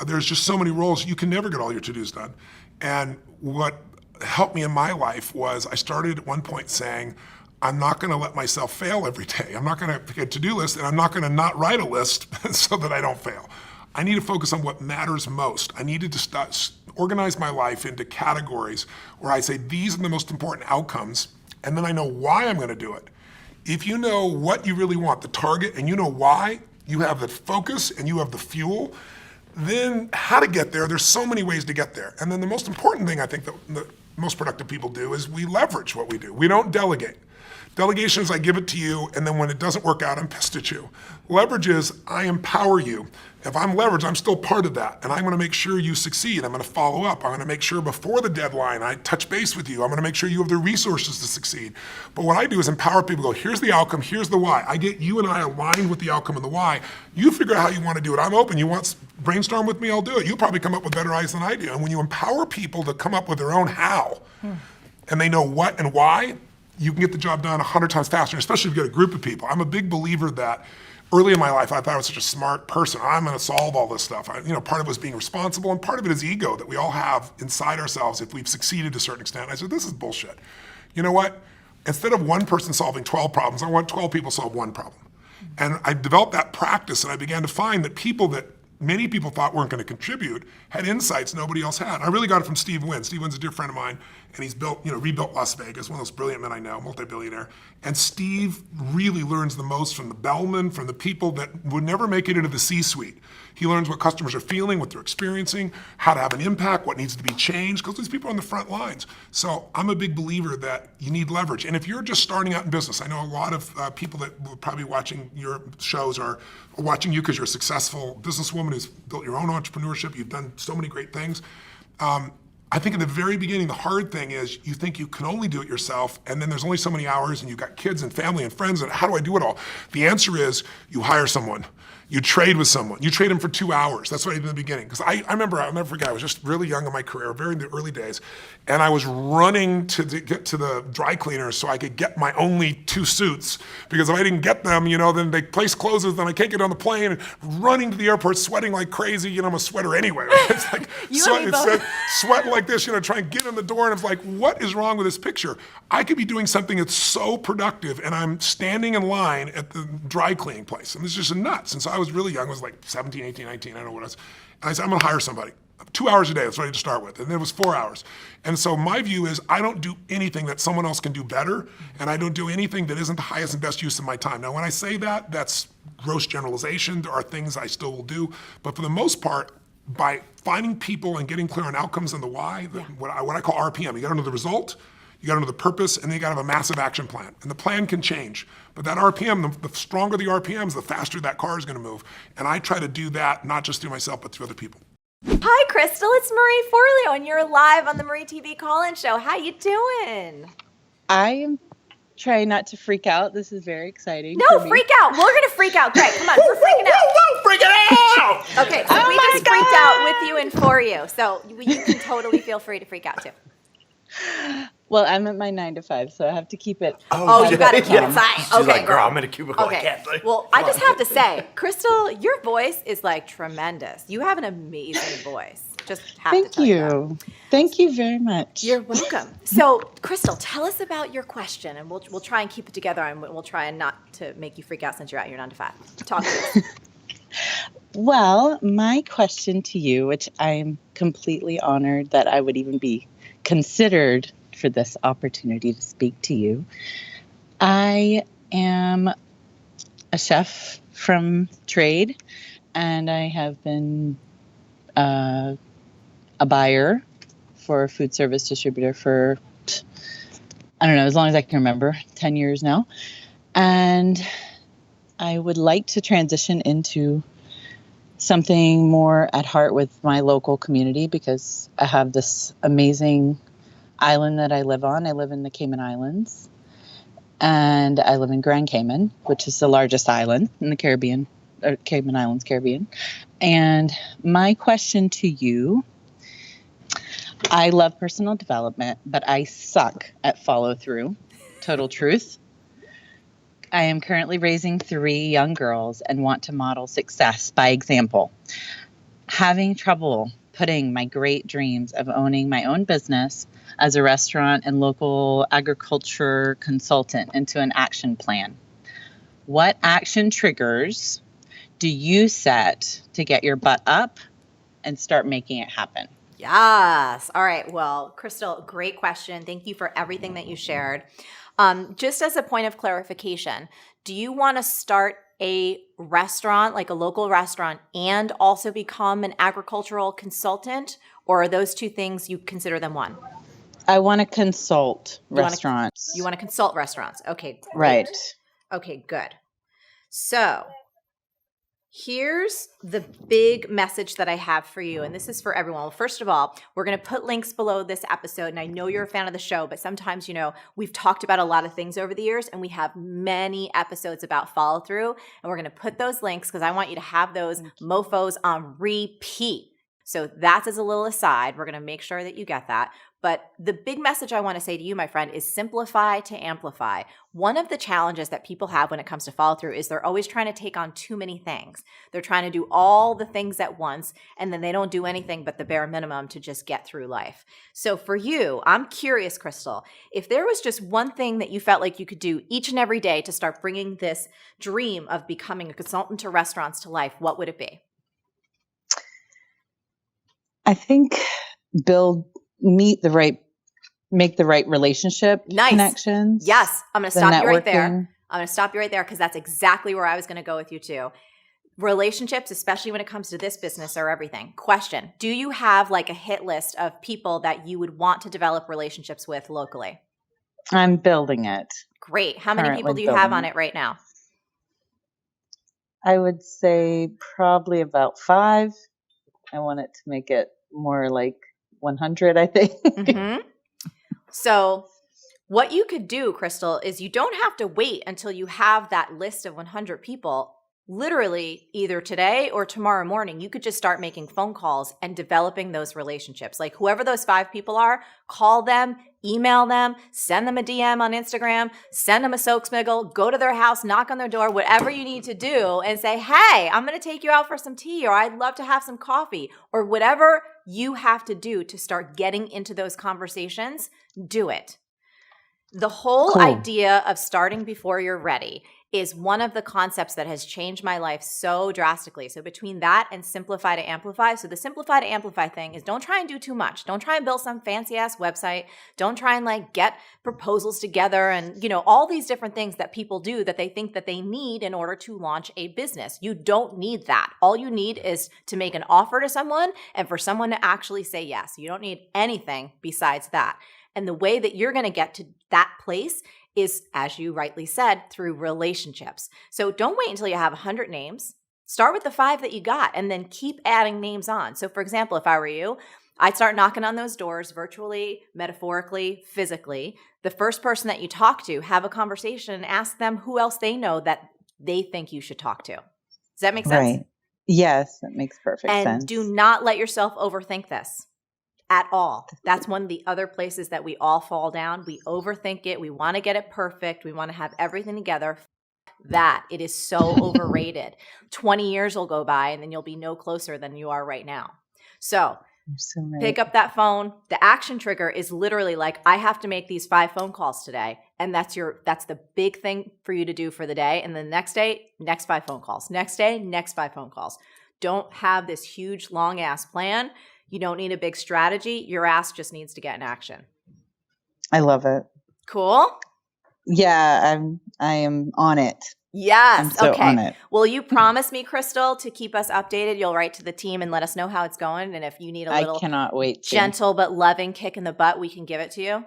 there's just so many roles, you can never get all your to-dos done. And what helped me in my life was I started at one point saying, I'm not going to let myself fail every day. I'm not going to pick a to-do list, and I'm not going to not write a list so that I don't fail. I need to focus on what matters most. I needed to organize my life into categories where I say, these are the most important outcomes, and then I know why I'm going to do it. If you know what you really want, the target, and you know why, you have the focus and you have the fuel, then how to get there, there's so many ways to get there. And then the most important thing I think that the most productive people do is we leverage what we do. We don't delegate. Delegation is I give it to you, and then when it doesn't work out, I'm pissed at you. Leverage is I empower you. If I'm leveraged, I'm still part of that, and I'm going to make sure you succeed. I'm going to follow up. I'm going to make sure before the deadline I touch base with you. I'm going to make sure you have the resources to succeed. But what I do is empower people. Go, here's the outcome, here's the why. I get you and I aligned with the outcome and the why. You figure out how you want to do it. I'm open. You want brainstorm with me? I'll do it. You'll probably come up with better ideas than I do. And when you empower people to come up with their own how, and they know what and why, you can get the job done 100 times faster, especially if you get a group of people. I'm a big believer that early in my life, I thought I was such a smart person. I'm going to solve all this stuff. Part of it was being responsible, and part of it is ego that we all have inside ourselves if we've succeeded to a certain extent. I said, this is bullshit. You know what? Instead of one person solving 12 problems, I want 12 people to solve one problem. And I developed that practice, and I began to find that people that many people thought weren't going to contribute had insights nobody else had. I really got it from Steve Wynn. Steve Wynn's a dear friend of mine, and he's rebuilt Las Vegas, one of those brilliant men I know, multi-billionaire. And Steve really learns the most from the bellmen, from the people that would never make it into the C-suite. He learns what customers are feeling, what they're experiencing, how to have an impact, what needs to be changed, because these people are on the front lines. So I'm a big believer that you need leverage. And if you're just starting out in business, I know a lot of people that will probably watching your shows are watching you because you're a successful businesswoman who's built your own entrepreneurship. You've done so many great things. I think in the very beginning, the hard thing is you think you can only do it yourself, and then there's only so many hours, and you've got kids and family and friends, and how do I do it all? The answer is you hire someone. You trade with someone. You trade them for 2 hours. That's what I did in the beginning. Because I'll never forget, I was just really young in my career, very in the early days, and I was running to get to the dry cleaners so I could get my only 2 suits. Because if I didn't get them, then the place closes, then I can't get on the plane, and running to the airport, sweating like crazy. I'm a sweater anyway. Right? It's like sweating like this, trying to get in the door, and it's like, what is wrong with this picture? I could be doing something that's so productive, and I'm standing in line at the dry cleaning place, and it's just nuts. And so I was really young, I was like 17, 18, 19, I don't know what it was. And I said, I'm gonna hire somebody. 2 hours a day, that's what I had to start with. And then it was 4 hours. And so my view is I don't do anything that someone else can do better, and I don't do anything that isn't the highest and best use of my time. Now, when I say that, that's gross generalization. There are things I still will do. But for the most part, by finding people and getting clear on outcomes and the why, what I call RPM, you gotta know the result, you gotta know the purpose, and then you gotta have a massive action plan. And the plan can change. But that RPM, the stronger the RPMs, the faster that car is gonna move. And I try to do that, not just through myself, but through other people.
Hi, Crystal. It's Marie Forleo, and you're live on the Marie TV call-in show. How you doing?
I am trying not to freak out. This is very exciting.
No, freak out. We're going to freak out. Greg, come on. We're freaking out.
Freaking out!
Okay, so we just freaked out with you and for you. So you can totally feel free to freak out, too.
Well, I'm at my 9 to 5, so I have to keep it.
Oh, you got to keep it silent.
She's
Okay,
like, girl, I'm in a cubicle.
Okay.
I can't.
Well, I just have to say, Crystal, your voice is like tremendous. You have an amazing voice. Just have to tell you that.
Thank you very much.
You're welcome. So, Crystal, tell us about your question, and we'll try and keep it together, and we'll try and not to make you freak out since you're at your 9 to 5. Talk to us.
Well, my question to you, which I'm completely honored that I would even be considered for this opportunity to speak to you. I am a chef from trade, and I have been a buyer for a food service distributor for, I don't know, as long as I can remember, 10 years now. And I would like to transition into something more at heart with my local community because I have this amazing island that I live on. I live in the Cayman Islands, and I live in Grand Cayman, which is the largest island in the Caribbean, or Cayman Islands, Caribbean. And my question to you, I love personal development, but I suck at follow through. Total truth. I am currently raising 3 young girls and want to model success by example. Having trouble putting my great dreams of owning my own business as a restaurant and local agriculture consultant into an action plan. What action triggers do you set to get your butt up and start making it happen?
Yes. All right. Well, Crystal, great question. Thank you for everything that you shared. Just as a point of clarification, do you want to start a restaurant, like a local restaurant, and also become an agricultural consultant? Or are those two things, you consider them one?
I want to consult restaurants.
You want to consult restaurants. Okay. Great.
Right.
Okay, good. So here's the big message that I have for you, and this is for everyone. Well, first of all, we're going to put links below this episode, and I know you're a fan of the show, but sometimes, we've talked about a lot of things over the years, and we have many episodes about follow through, and we're going to put those links because I want you to have those mofos on repeat. So that's as a little aside. We're going to make sure that you get that. But the big message I want to say to you, my friend, is simplify to amplify. One of the challenges that people have when it comes to follow through is they're always trying to take on too many things. They're trying to do all the things at once, and then they don't do anything but the bare minimum to just get through life. So for you, I'm curious, Crystal, if there was just one thing that you felt like you could do each and every day to start bringing this dream of becoming a consultant to restaurants to life, what would it be?
I think make the right relationship connections.
Yes. I'm going to stop you right there. I'm going to stop you right there because that's exactly where I was going to go with you too. Relationships, especially when it comes to this business, are everything. Question: do you have like a hit list of people that you would want to develop relationships with locally?
I'm building it.
Great. How many people do you have on it right now?
I would say probably about 5. I want it to make it more like 100, I think.
Mm-hmm. So what you could do, Crystal, is you don't have to wait until you have that list of 100 people. Literally, either today or tomorrow morning, you could just start making phone calls and developing those relationships. Like whoever those 5 people are, call them, email them, send them a DM on Instagram, send them a soak smiggle, go to their house, knock on their door, whatever you need to do, and say, hey, I'm going to take you out for some tea, or I'd love to have some coffee, or whatever you have to do to start getting into those conversations, do it. The whole idea of starting before you're ready is one of the concepts that has changed my life so drastically. So between that and simplify to amplify. So the simplify to amplify thing is don't try and do too much. Don't try and build some fancy ass website. Don't try and get proposals together and, all these different things that people do that they think that they need in order to launch a business. You don't need that. All you need is to make an offer to someone and for someone to actually say yes. You don't need anything besides that. And the way that you're going to get to that place is, as you rightly said, through relationships. So don't wait until you have 100 names. Start with the 5 that you got and then keep adding names on. So for example, if I were you, I'd start knocking on those doors virtually, metaphorically, physically. The first person that you talk to, have a conversation and ask them who else they know that they think you should talk to. Does that make sense?
Right. Yes, that makes perfect sense.
And do not let yourself overthink this. At all. That's one of the other places that we all fall down. We overthink it. We want to get it perfect. We want to have everything together. That it is so overrated. 20 years will go by and then you'll be no closer than you are right now. So
right.
Pick up that phone. The action trigger is literally like, I have to make these 5 phone calls today. And that's the big thing for you to do for the day. And the next day, next 5 phone calls. Next day, next 5 phone calls. Don't have this huge long ass plan. You don't need a big strategy. Your ass just needs to get in action.
I love it.
Cool?
Yeah, I am on it.
Yes.
I'm so
okay.
on it.
Will you promise me, Crystal, to keep us updated? You'll write to the team and let us know how it's going. And if you need a little
I cannot wait to.
gentle but loving kick in the butt, we can give it to you.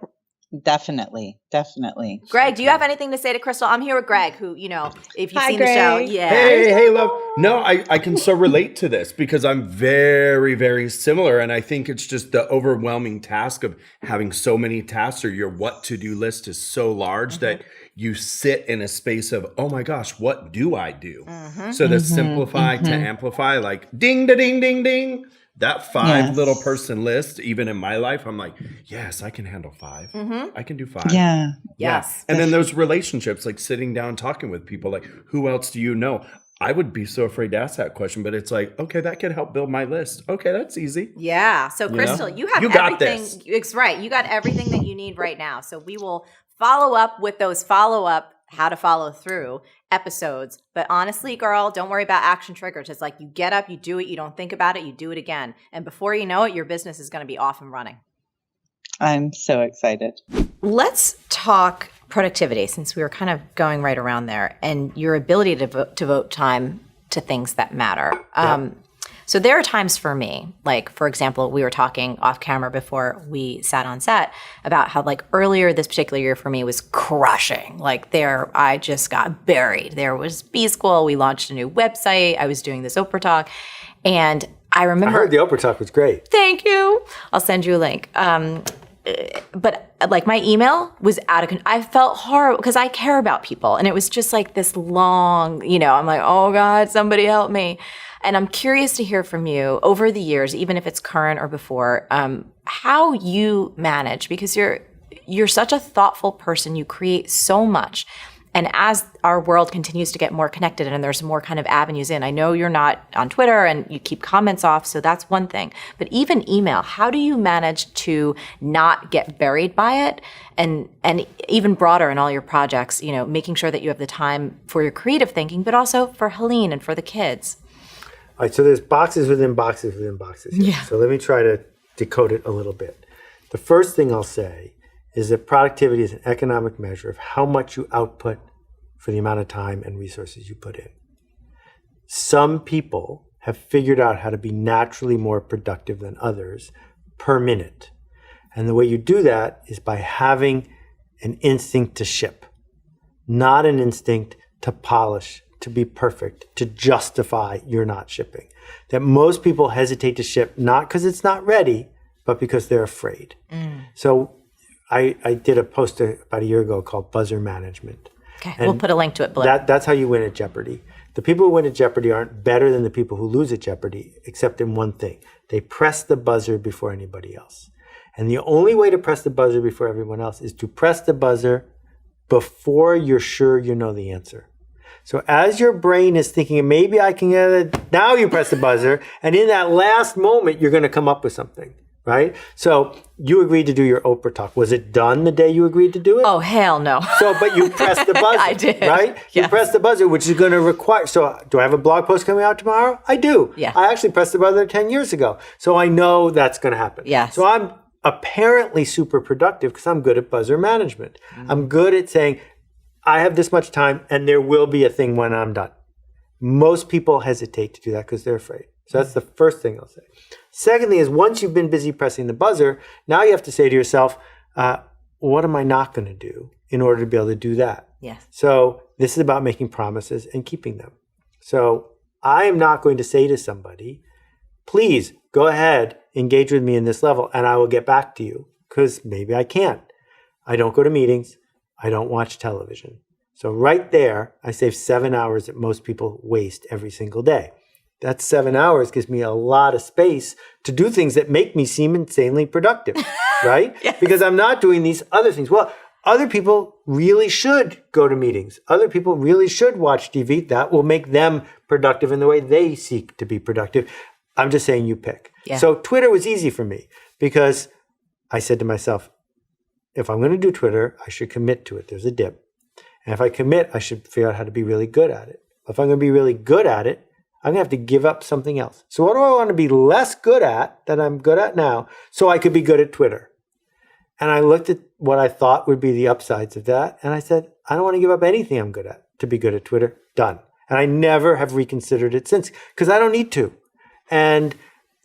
Definitely. Definitely.
Greg, do you have anything to say to Crystal? I'm here with Greg, who, you know, if you've
Hi,
seen the show,
Greg.
yeah.
Hey, love. No, I can so relate to this because I'm very, very similar. And I think it's just the overwhelming task of having so many tasks, or your what to do list is so large that you sit in a space of, oh my gosh, what do I do? So to simplify, to amplify, like ding, da, ding, ding, ding. That 5 little person list, even in my life, I'm like, yes, I can handle 5. I can do 5.
Yeah.
Yes.
And then those relationships, like sitting down, talking with people, like, who else do you know? I would be so afraid to ask that question, but it's like, okay, that could help build my list. Okay, that's easy.
Yeah. So, Crystal, you have
got
everything.
this.
It's right. You got everything that you need right now. So we will follow up with those follow-up how to follow through episodes. But honestly, girl, don't worry about action triggers. It's like you get up, you do it, you don't think about it, you do it again. And before you know it, your business is going to be off and running.
I'm so excited.
Let's talk productivity, since we were kind of going right around there, and your ability to devote time to things that matter. So there are times for me, like, for example, we were talking off camera before we sat on set about how, like, earlier this particular year for me was crushing. Like, I just got buried. There was B School. We launched a new website. I was doing this Oprah Talk. And I remember—
I heard the Oprah Talk was great.
Thank you. I'll send you a link. But like, my email was out of control. I felt horrible because I care about people. And it was just like this long, I'm like, oh God, somebody help me. And I'm curious to hear from you over the years, even if it's current or before, how you manage, because you're such a thoughtful person. You create so much. And as our world continues to get more connected and there's more kind of avenues in, I know you're not on Twitter and you keep comments off, so that's one thing. But even email, how do you manage to not get buried by it? And even broader in all your projects, making sure that you have the time for your creative thinking, but also for Helene and for the kids.
All right, so there's boxes within boxes within boxes here.
Yeah.
So let me try to decode it a little bit. The first thing I'll say is that productivity is an economic measure of how much you output for the amount of time and resources you put in. Some people have figured out how to be naturally more productive than others per minute. And the way you do that is by having an instinct to ship, not an instinct to polish, to be perfect, to justify you're not shipping. That most people hesitate to ship, not because it's not ready, but because they're afraid. So I did a post about a year ago called Buzzer Management.
Okay,
And
we'll put a link to it below.
That's how you win at Jeopardy. The people who win at Jeopardy aren't better than the people who lose at Jeopardy, except in one thing. They press the buzzer before anybody else. And the only way to press the buzzer before everyone else is to press the buzzer before you're sure you know the answer. So as your brain is thinking, maybe I can get it, now you press the buzzer, and in that last moment, you're going to come up with something, right? So you agreed to do your Oprah Talk. Was it done the day you agreed to do it?
Oh, hell no.
So, but you pressed the buzzer.
I did.
Right?
Yes.
You pressed the buzzer, which is going to require, so do I have a blog post coming out tomorrow? I do.
Yeah.
I actually pressed the buzzer 10 years ago. So I know that's going to happen.
Yes.
So I'm apparently super productive because I'm good at buzzer management. I'm good at saying, I have this much time and there will be a thing when I'm done. Most people hesitate to do that because they're afraid. So that's the first thing I'll say. Second thing is, once you've been busy pressing the buzzer, now you have to say to yourself, what am I not going to do in order to be able to do that?
Yes.
So this is about making promises and keeping them. So I am not going to say to somebody, please go ahead, engage with me in this level, and I will get back to you, because maybe I can't. I don't go to meetings. I don't watch television. So right there, I save 7 hours that most people waste every single day. That 7 hours gives me a lot of space to do things that make me seem insanely productive, right? Yes. Because I'm not doing these other things. Well, other people really should go to meetings. Other people really should watch TV. That will make them productive in the way they seek to be productive. I'm just saying you pick.
Yeah.
So Twitter was easy for me because I said to myself, if I'm going to do Twitter, I should commit to it. There's a dip. And if I commit, I should figure out how to be really good at it. If I'm going to be really good at it, I'm going to have to give up something else. So what do I want to be less good at than I'm good at now so I could be good at Twitter? And I looked at what I thought would be the upsides of that. And I said, I don't want to give up anything I'm good at to be good at Twitter. Done. And I never have reconsidered it since because I don't need to. And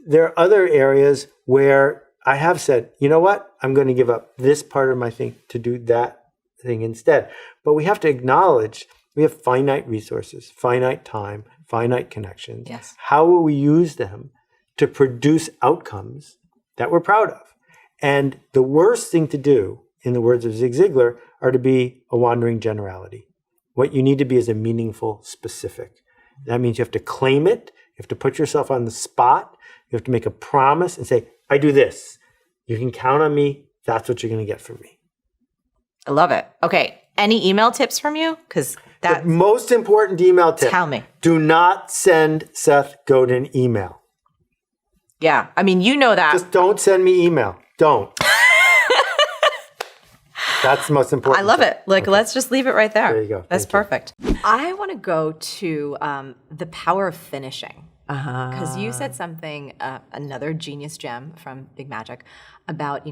there are other areas where I have said, you know what? I'm going to give up this part of my thing to do that thing instead. But we have to acknowledge we have finite resources, finite time, finite connections.
Yes.
How will we use them to produce outcomes that we're proud of? And the worst thing to do, in the words of Zig Ziglar, are to be a wandering generality. What you need to be is a meaningful specific. That means you have to claim it. You have to put yourself on the spot. You have to make a promise and say, I do this. You can count on me. That's what you're going to get from me.
I love it. Okay. Any email tips from you? Because
The most important email tip.
Tell me.
Do not send Seth Godin email.
Yeah. I mean, you know that.
Just don't send me email. Don't. That's the most important.
I love
tip.
it. Like, let's just leave it right there.
There you go.
That's
Thank you.
perfect. I want to go to the power of finishing. Because you said something, another genius gem from Big Magic, about,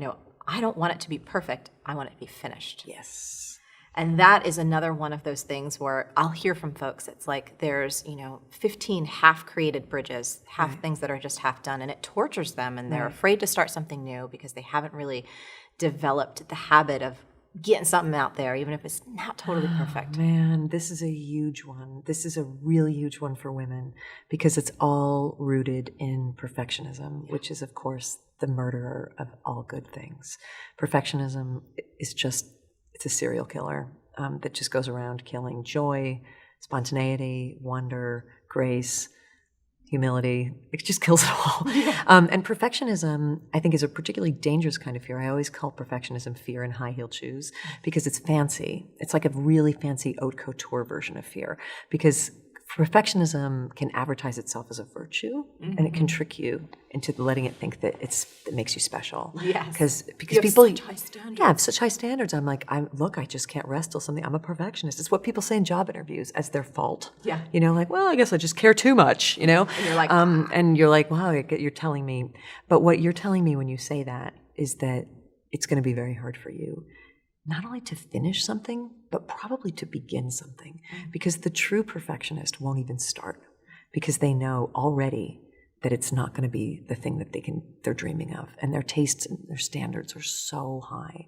I don't want it to be perfect. I want it to be finished.
Yes.
And that is another one of those things where I'll hear from folks, it's like there's, 15 half-created bridges, things that are just half done, and it tortures them, and they're afraid to start something new because they haven't really developed the habit of getting something out there, even if it's not totally perfect.
Man, this is a huge one. This is a really huge one for women because it's all rooted in perfectionism, which is, of course, the murderer of all good things. Perfectionism is it's a serial killer that just goes around killing joy, spontaneity, wonder, grace, humility. It just kills it all. And perfectionism, I think, is a particularly dangerous kind of fear. I always call perfectionism fear in high-heeled shoes because it's fancy. It's like a really fancy haute couture version of fear because perfectionism can advertise itself as a virtue, and it can trick you into letting it think that it makes you special.
Yes.
Because
You have
people
such high standards.
Yeah, I have such high standards. I'm like, I just can't rest till something. I'm a perfectionist. It's what people say in job interviews as their fault.
Yeah.
Like, well, I guess I just care too much. And
you're like,
and you're like, wow, you're telling me. But what you're telling me when you say that is that it's going to be very hard for you, not only to finish something, but probably to begin something. Because the true perfectionist won't even start because they know already that it's not going to be the thing that they're dreaming of. And their tastes and their standards are so high.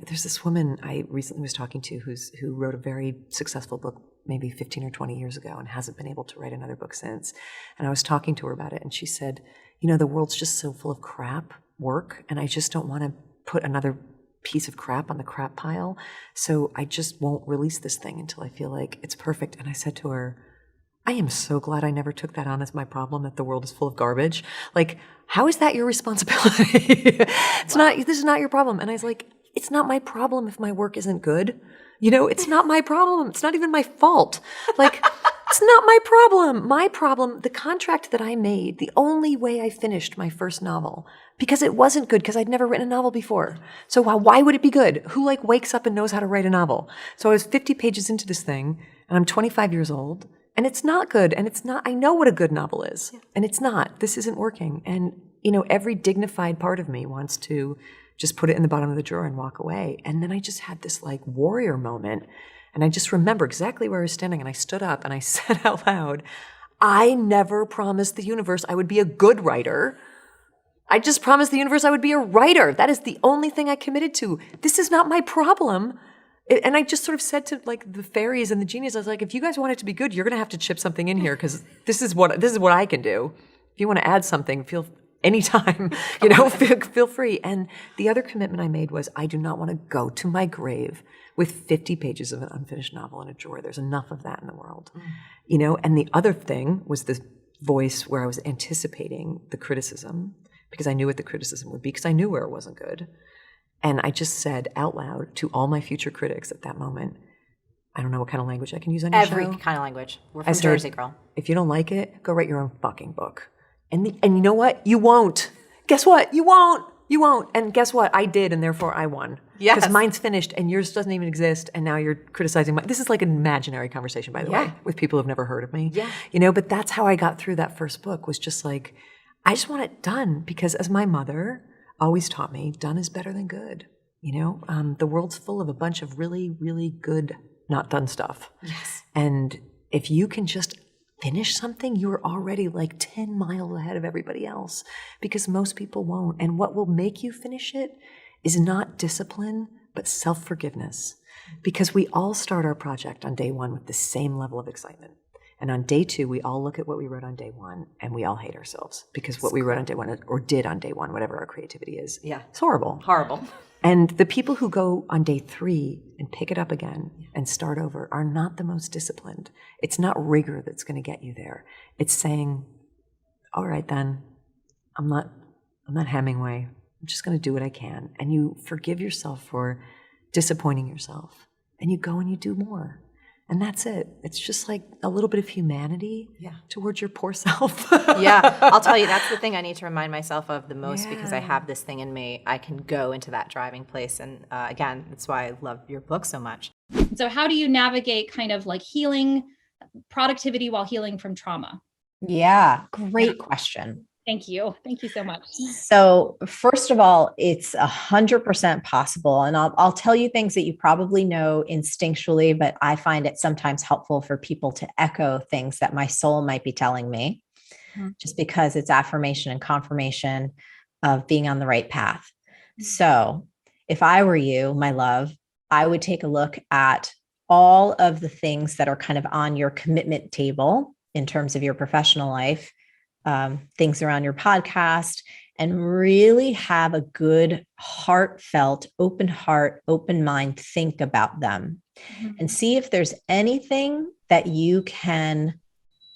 There's this woman I recently was talking to who wrote a very successful book maybe 15 or 20 years ago and hasn't been able to write another book since. And I was talking to her about it and she said, the world's just so full of crap work and I just don't want to put another piece of crap on the crap pile. So I just won't release this thing until I feel like it's perfect. And I said to her, I am so glad I never took that on as my problem that the world is full of garbage. Like, how is that your responsibility? This is not your problem. And I was like, it's not my problem if my work isn't good. It's not my problem. It's not even my fault. Like, it's not my problem. My problem, the contract that I made, the only way I finished my first novel, because it wasn't good, because I'd never written a novel before. So why would it be good? Who wakes up and knows how to write a novel? So I was 50 pages into this thing, and I'm 25 years old, and it's not good, and I know what a good novel is, and it's not. This isn't working. And, every dignified part of me wants to just put it in the bottom of the drawer and walk away. And then I just had this warrior moment. And I just remember exactly where I was standing. And I stood up and I said out loud, I never promised the universe I would be a good writer. I just promised the universe I would be a writer. That is the only thing I committed to. This is not my problem. And I just sort of said to the fairies and the genies, I was like, if you guys want it to be good, you're going to have to chip something in here because this is what I can do. If you want to add something, feel anytime, feel free. And the other commitment I made was I do not want to go to my grave with 50 pages of an unfinished novel in a drawer. There's enough of that in the world, And the other thing was this voice where I was anticipating the criticism because I knew what the criticism would be because I knew where it wasn't good. And I just said out loud to all my future critics at that moment, I don't know what kind of language I can use on your
Every
show.
kind of language. We're
I
from
said,
Jersey, girl.
If you don't like it, go write your own fucking book. And you know what? You won't. Guess what? You won't. You won't. And guess what? I did, and therefore I won.
Yes.
Because mine's finished, and yours doesn't even exist, and now you're criticizing mine. This is like an imaginary conversation, by the way, with people who've never heard of me.
Yeah.
But that's how I got through that first book, was just I just want it done, because as my mother always taught me, done is better than good. The world's full of a bunch of really, really good, not done stuff.
Yes.
And if you can just finish something, you're already like 10 miles ahead of everybody else, because most people won't. And what will make you finish it is not discipline, but self-forgiveness. Because we all start our project on day one with the same level of excitement. And on day two, we all look at what we wrote on day one and we all hate ourselves because what we wrote on day one or did on day one, whatever our creativity is, it's horrible.
Horrible.
And the people who go on day three and pick it up again and start over are not the most disciplined. It's not rigor that's going to get you there. It's saying, all right, then, I'm not Hemingway. I'm just going to do what I can. And you forgive yourself for disappointing yourself. And you go and you do more. And that's it. It's just like a little bit of humanity towards your poor self.
Yeah, I'll tell you, that's the thing I need to remind myself of the most because I have this thing in me. I can go into that driving place. And again, that's why I love your book so much.
So how do you navigate kind of like healing productivity while healing from trauma?
Yeah, great question.
Thank you. Thank you so much.
So first of all, it's 100% possible. And I'll tell you things that you probably know instinctually, but I find it sometimes helpful for people to echo things that my soul might be telling me, just because it's affirmation and confirmation of being on the right path. So if I were you, my love, I would take a look at all of the things that are kind of on your commitment table in terms of your professional life, things around your podcast, and really have a good, heartfelt, open heart, open mind, think about them and see if there's anything that you can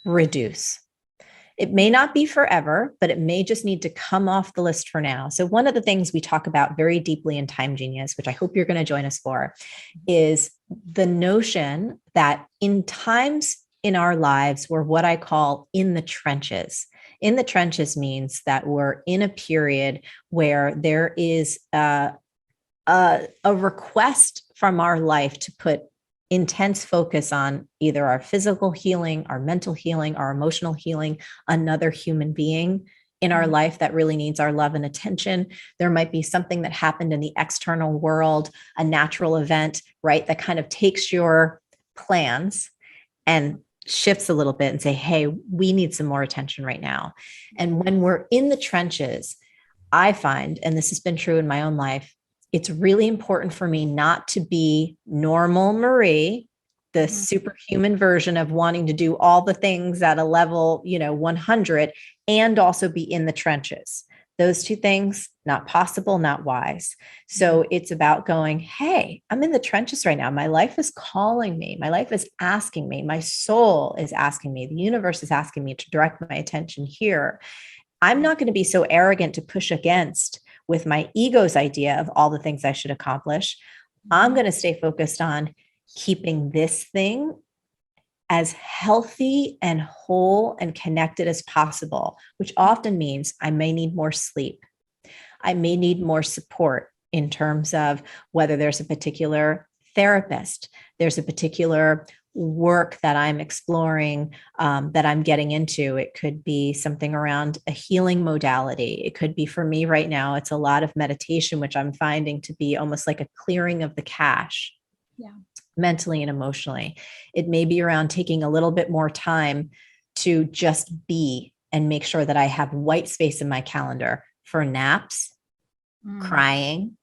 reduce. It may not be forever, but it may just need to come off the list for now. So one of the things we talk about very deeply in Time Genius, which I hope you're going to join us for, is the notion that in times in our lives, we're what I call in the trenches. In the trenches means that we're in a period where there is a request from our life to put intense focus on either our physical healing, our mental healing, our emotional healing, another human being in our life that really needs our love and attention. There might be something that happened in the external world, a natural event, right, that kind of takes your plans and shifts a little bit and say, hey, we need some more attention right now. And when we're in the trenches, I find, and this has been true in my own life, it's really important for me not to be normal Marie, the superhuman version of wanting to do all the things at a level, 100, and also be in the trenches. Those two things, not possible, not wise. So it's about going, hey, I'm in the trenches right now. My life is calling me. My life is asking me. My soul is asking me. The universe is asking me to direct my attention here. I'm not going to be so arrogant to push against with my ego's idea of all the things I should accomplish. I'm going to stay focused on keeping this thing as healthy and whole and connected as possible, which often means I may need more sleep. I may need more support in terms of whether there's a particular therapist, there's a particular work that I'm exploring, that I'm getting into. It could be something around a healing modality. It could be, for me right now, it's a lot of meditation, which I'm finding to be almost like a clearing of the cache. Mentally and emotionally. It may be around taking a little bit more time to just be and make sure that I have white space in my calendar for naps, crying,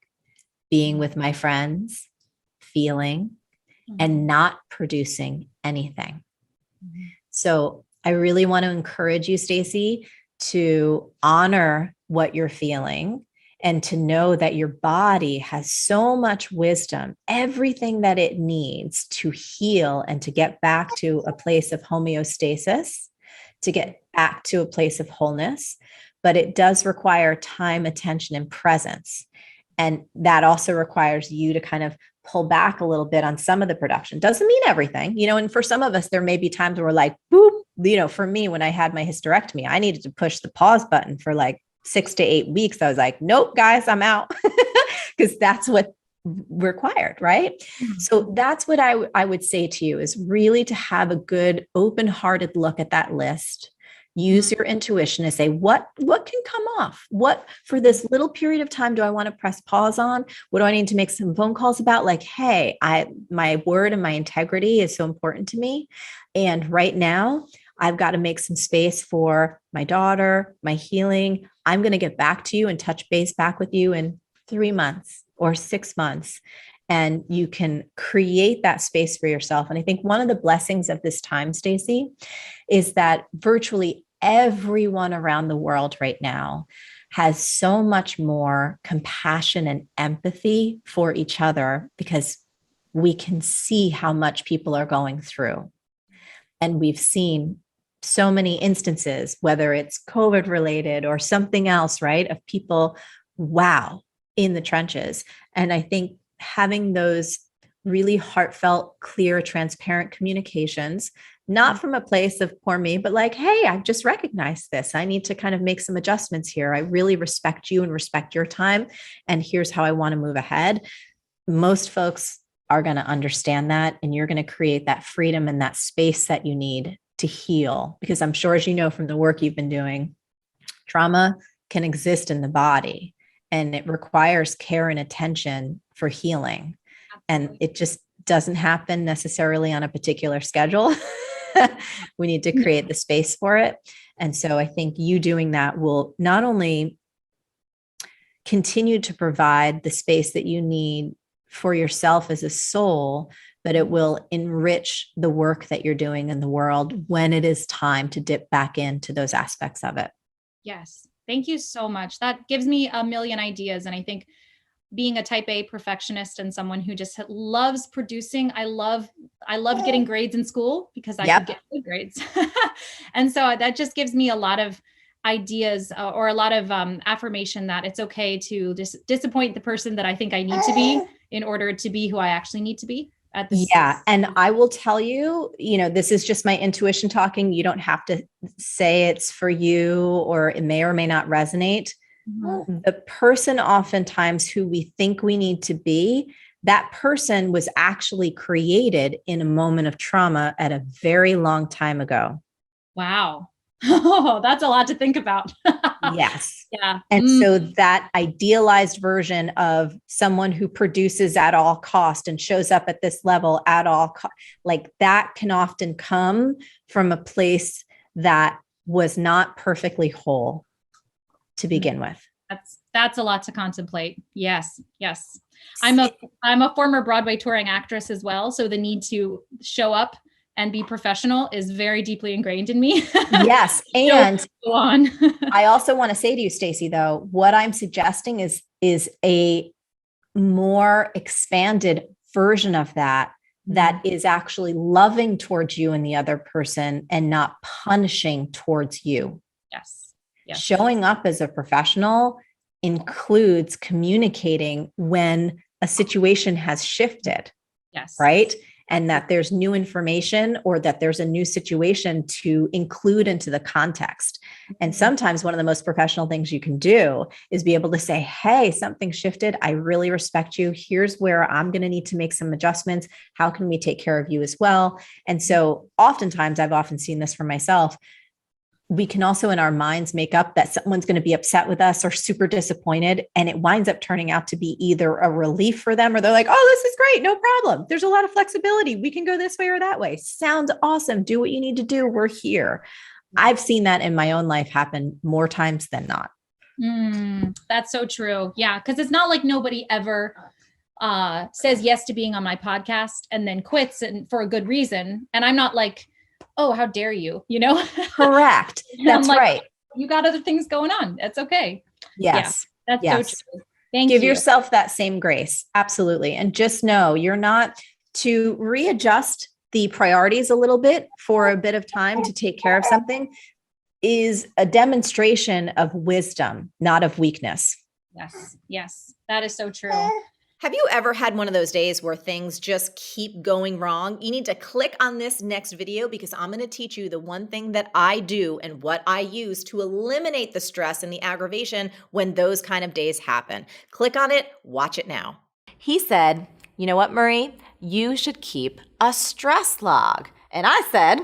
being with my friends, feeling, and not producing anything. So I really want to encourage you, Stacey, to honor what you're feeling and to know that your body has so much wisdom, everything that it needs to heal and to get back to a place of homeostasis, to get back to a place of wholeness. But it does require time, attention, and presence. And that also requires you to kind of pull back a little bit on some of the production. Doesn't mean everything, and for some of us, there may be times where we're like, boop, for me, when I had my hysterectomy, I needed to push the pause button for like 6 to 8 weeks. I was like, nope, guys, I'm out, because that's what required, right? So that's what I would say to you, is really to have a good open-hearted look at that list. Use your intuition to say, what can come off? What, for this little period of time, do I want to press pause on? What do I need to make some phone calls about? Like, hey, my word and my integrity is so important to me. And right now I've got to make some space for my daughter, my healing. I'm going to get back to you and touch base back with you in 3 months or 6 months. And you can create that space for yourself. And I think one of the blessings of this time, Stacey, is that virtually everyone around the world right now has so much more compassion and empathy for each other because we can see how much people are going through. And we've seen so many instances, whether it's COVID related or something else, right, of people, wow, in the trenches. And I think having those really heartfelt, clear, transparent communications, not from a place of poor me, but like, hey, I've just recognized this. I need to kind of make some adjustments here. I really respect you and respect your time. And here's how I want to move ahead. Most folks are going to understand that. And you're going to create that freedom and that space that you need to heal. Because I'm sure, as you know, from the work you've been doing, trauma can exist in the body and it requires care and attention for healing. And it just doesn't happen necessarily on a particular schedule. We need to create the space for it. And so I think you doing that will not only continue to provide the space that you need for yourself as a soul, but it will enrich the work that you're doing in the world when it is time to dip back into those aspects of it.
Yes. Thank you so much. That gives me a million ideas. And I think being a type A perfectionist and someone who just loves producing, I love getting grades in school because I could get good grades. And so that just gives me a lot of ideas or a lot of affirmation that it's okay to disappoint the person that I think I need to be in order to be who I actually need to be. And
I will tell you, this is just my intuition talking. You don't have to say it's for you, or it may or may not resonate. Mm-hmm. The person oftentimes who we think we need to be, that person was actually created in a moment of trauma at a very long time ago.
Wow. Oh, that's a lot to think about.
Yes.
Yeah.
And so that idealized version of someone who produces at all cost and shows up at this level at all like that can often come from a place that was not perfectly whole to begin with.
That's a lot to contemplate. Yes. Yes. I'm a former Broadway touring actress as well. So the need to show up and be professional is very deeply ingrained in me.
Yes. And go on. I also want to say to you, Stacey, though, what I'm suggesting is a more expanded version of that is actually loving towards you and the other person and not punishing towards you.
Yes. Yes.
Showing up as a professional includes communicating when a situation has shifted.
Yes.
Right. And that there's new information or that there's a new situation to include into the context. And sometimes one of the most professional things you can do is be able to say, hey, something shifted. I really respect you. Here's where I'm going to need to make some adjustments. How can we take care of you as well? And so oftentimes, I've often seen this for myself. We can also in our minds make up that someone's going to be upset with us or super disappointed. And it winds up turning out to be either a relief for them or they're like, oh, this is great. No problem. There's a lot of flexibility. We can go this way or that way. Sounds awesome. Do what you need to do. We're here. I've seen that in my own life happen more times than not.
That's so true. Yeah. Cause it's not like nobody ever says yes to being on my podcast and then quits and for a good reason. And I'm not like, oh, how dare you,
Correct. That's
like,
right.
You got other things going on. That's okay.
Yes.
Yeah, that's so true. Thank
Give
you.
yourself that same grace. Absolutely. And just know you're not to readjust the priorities a little bit for a bit of time to take care of something is a demonstration of wisdom, not of weakness.
Yes. Yes. That is so true.
Have you ever had one of those days where things just keep going wrong? You need to click on this next video because I'm going to teach you the one thing that I do and what I use to eliminate the stress and the aggravation when those kind of days happen. Click on it, watch it now. He said, you know what, Marie? You should keep a stress log. And I said,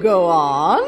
go on.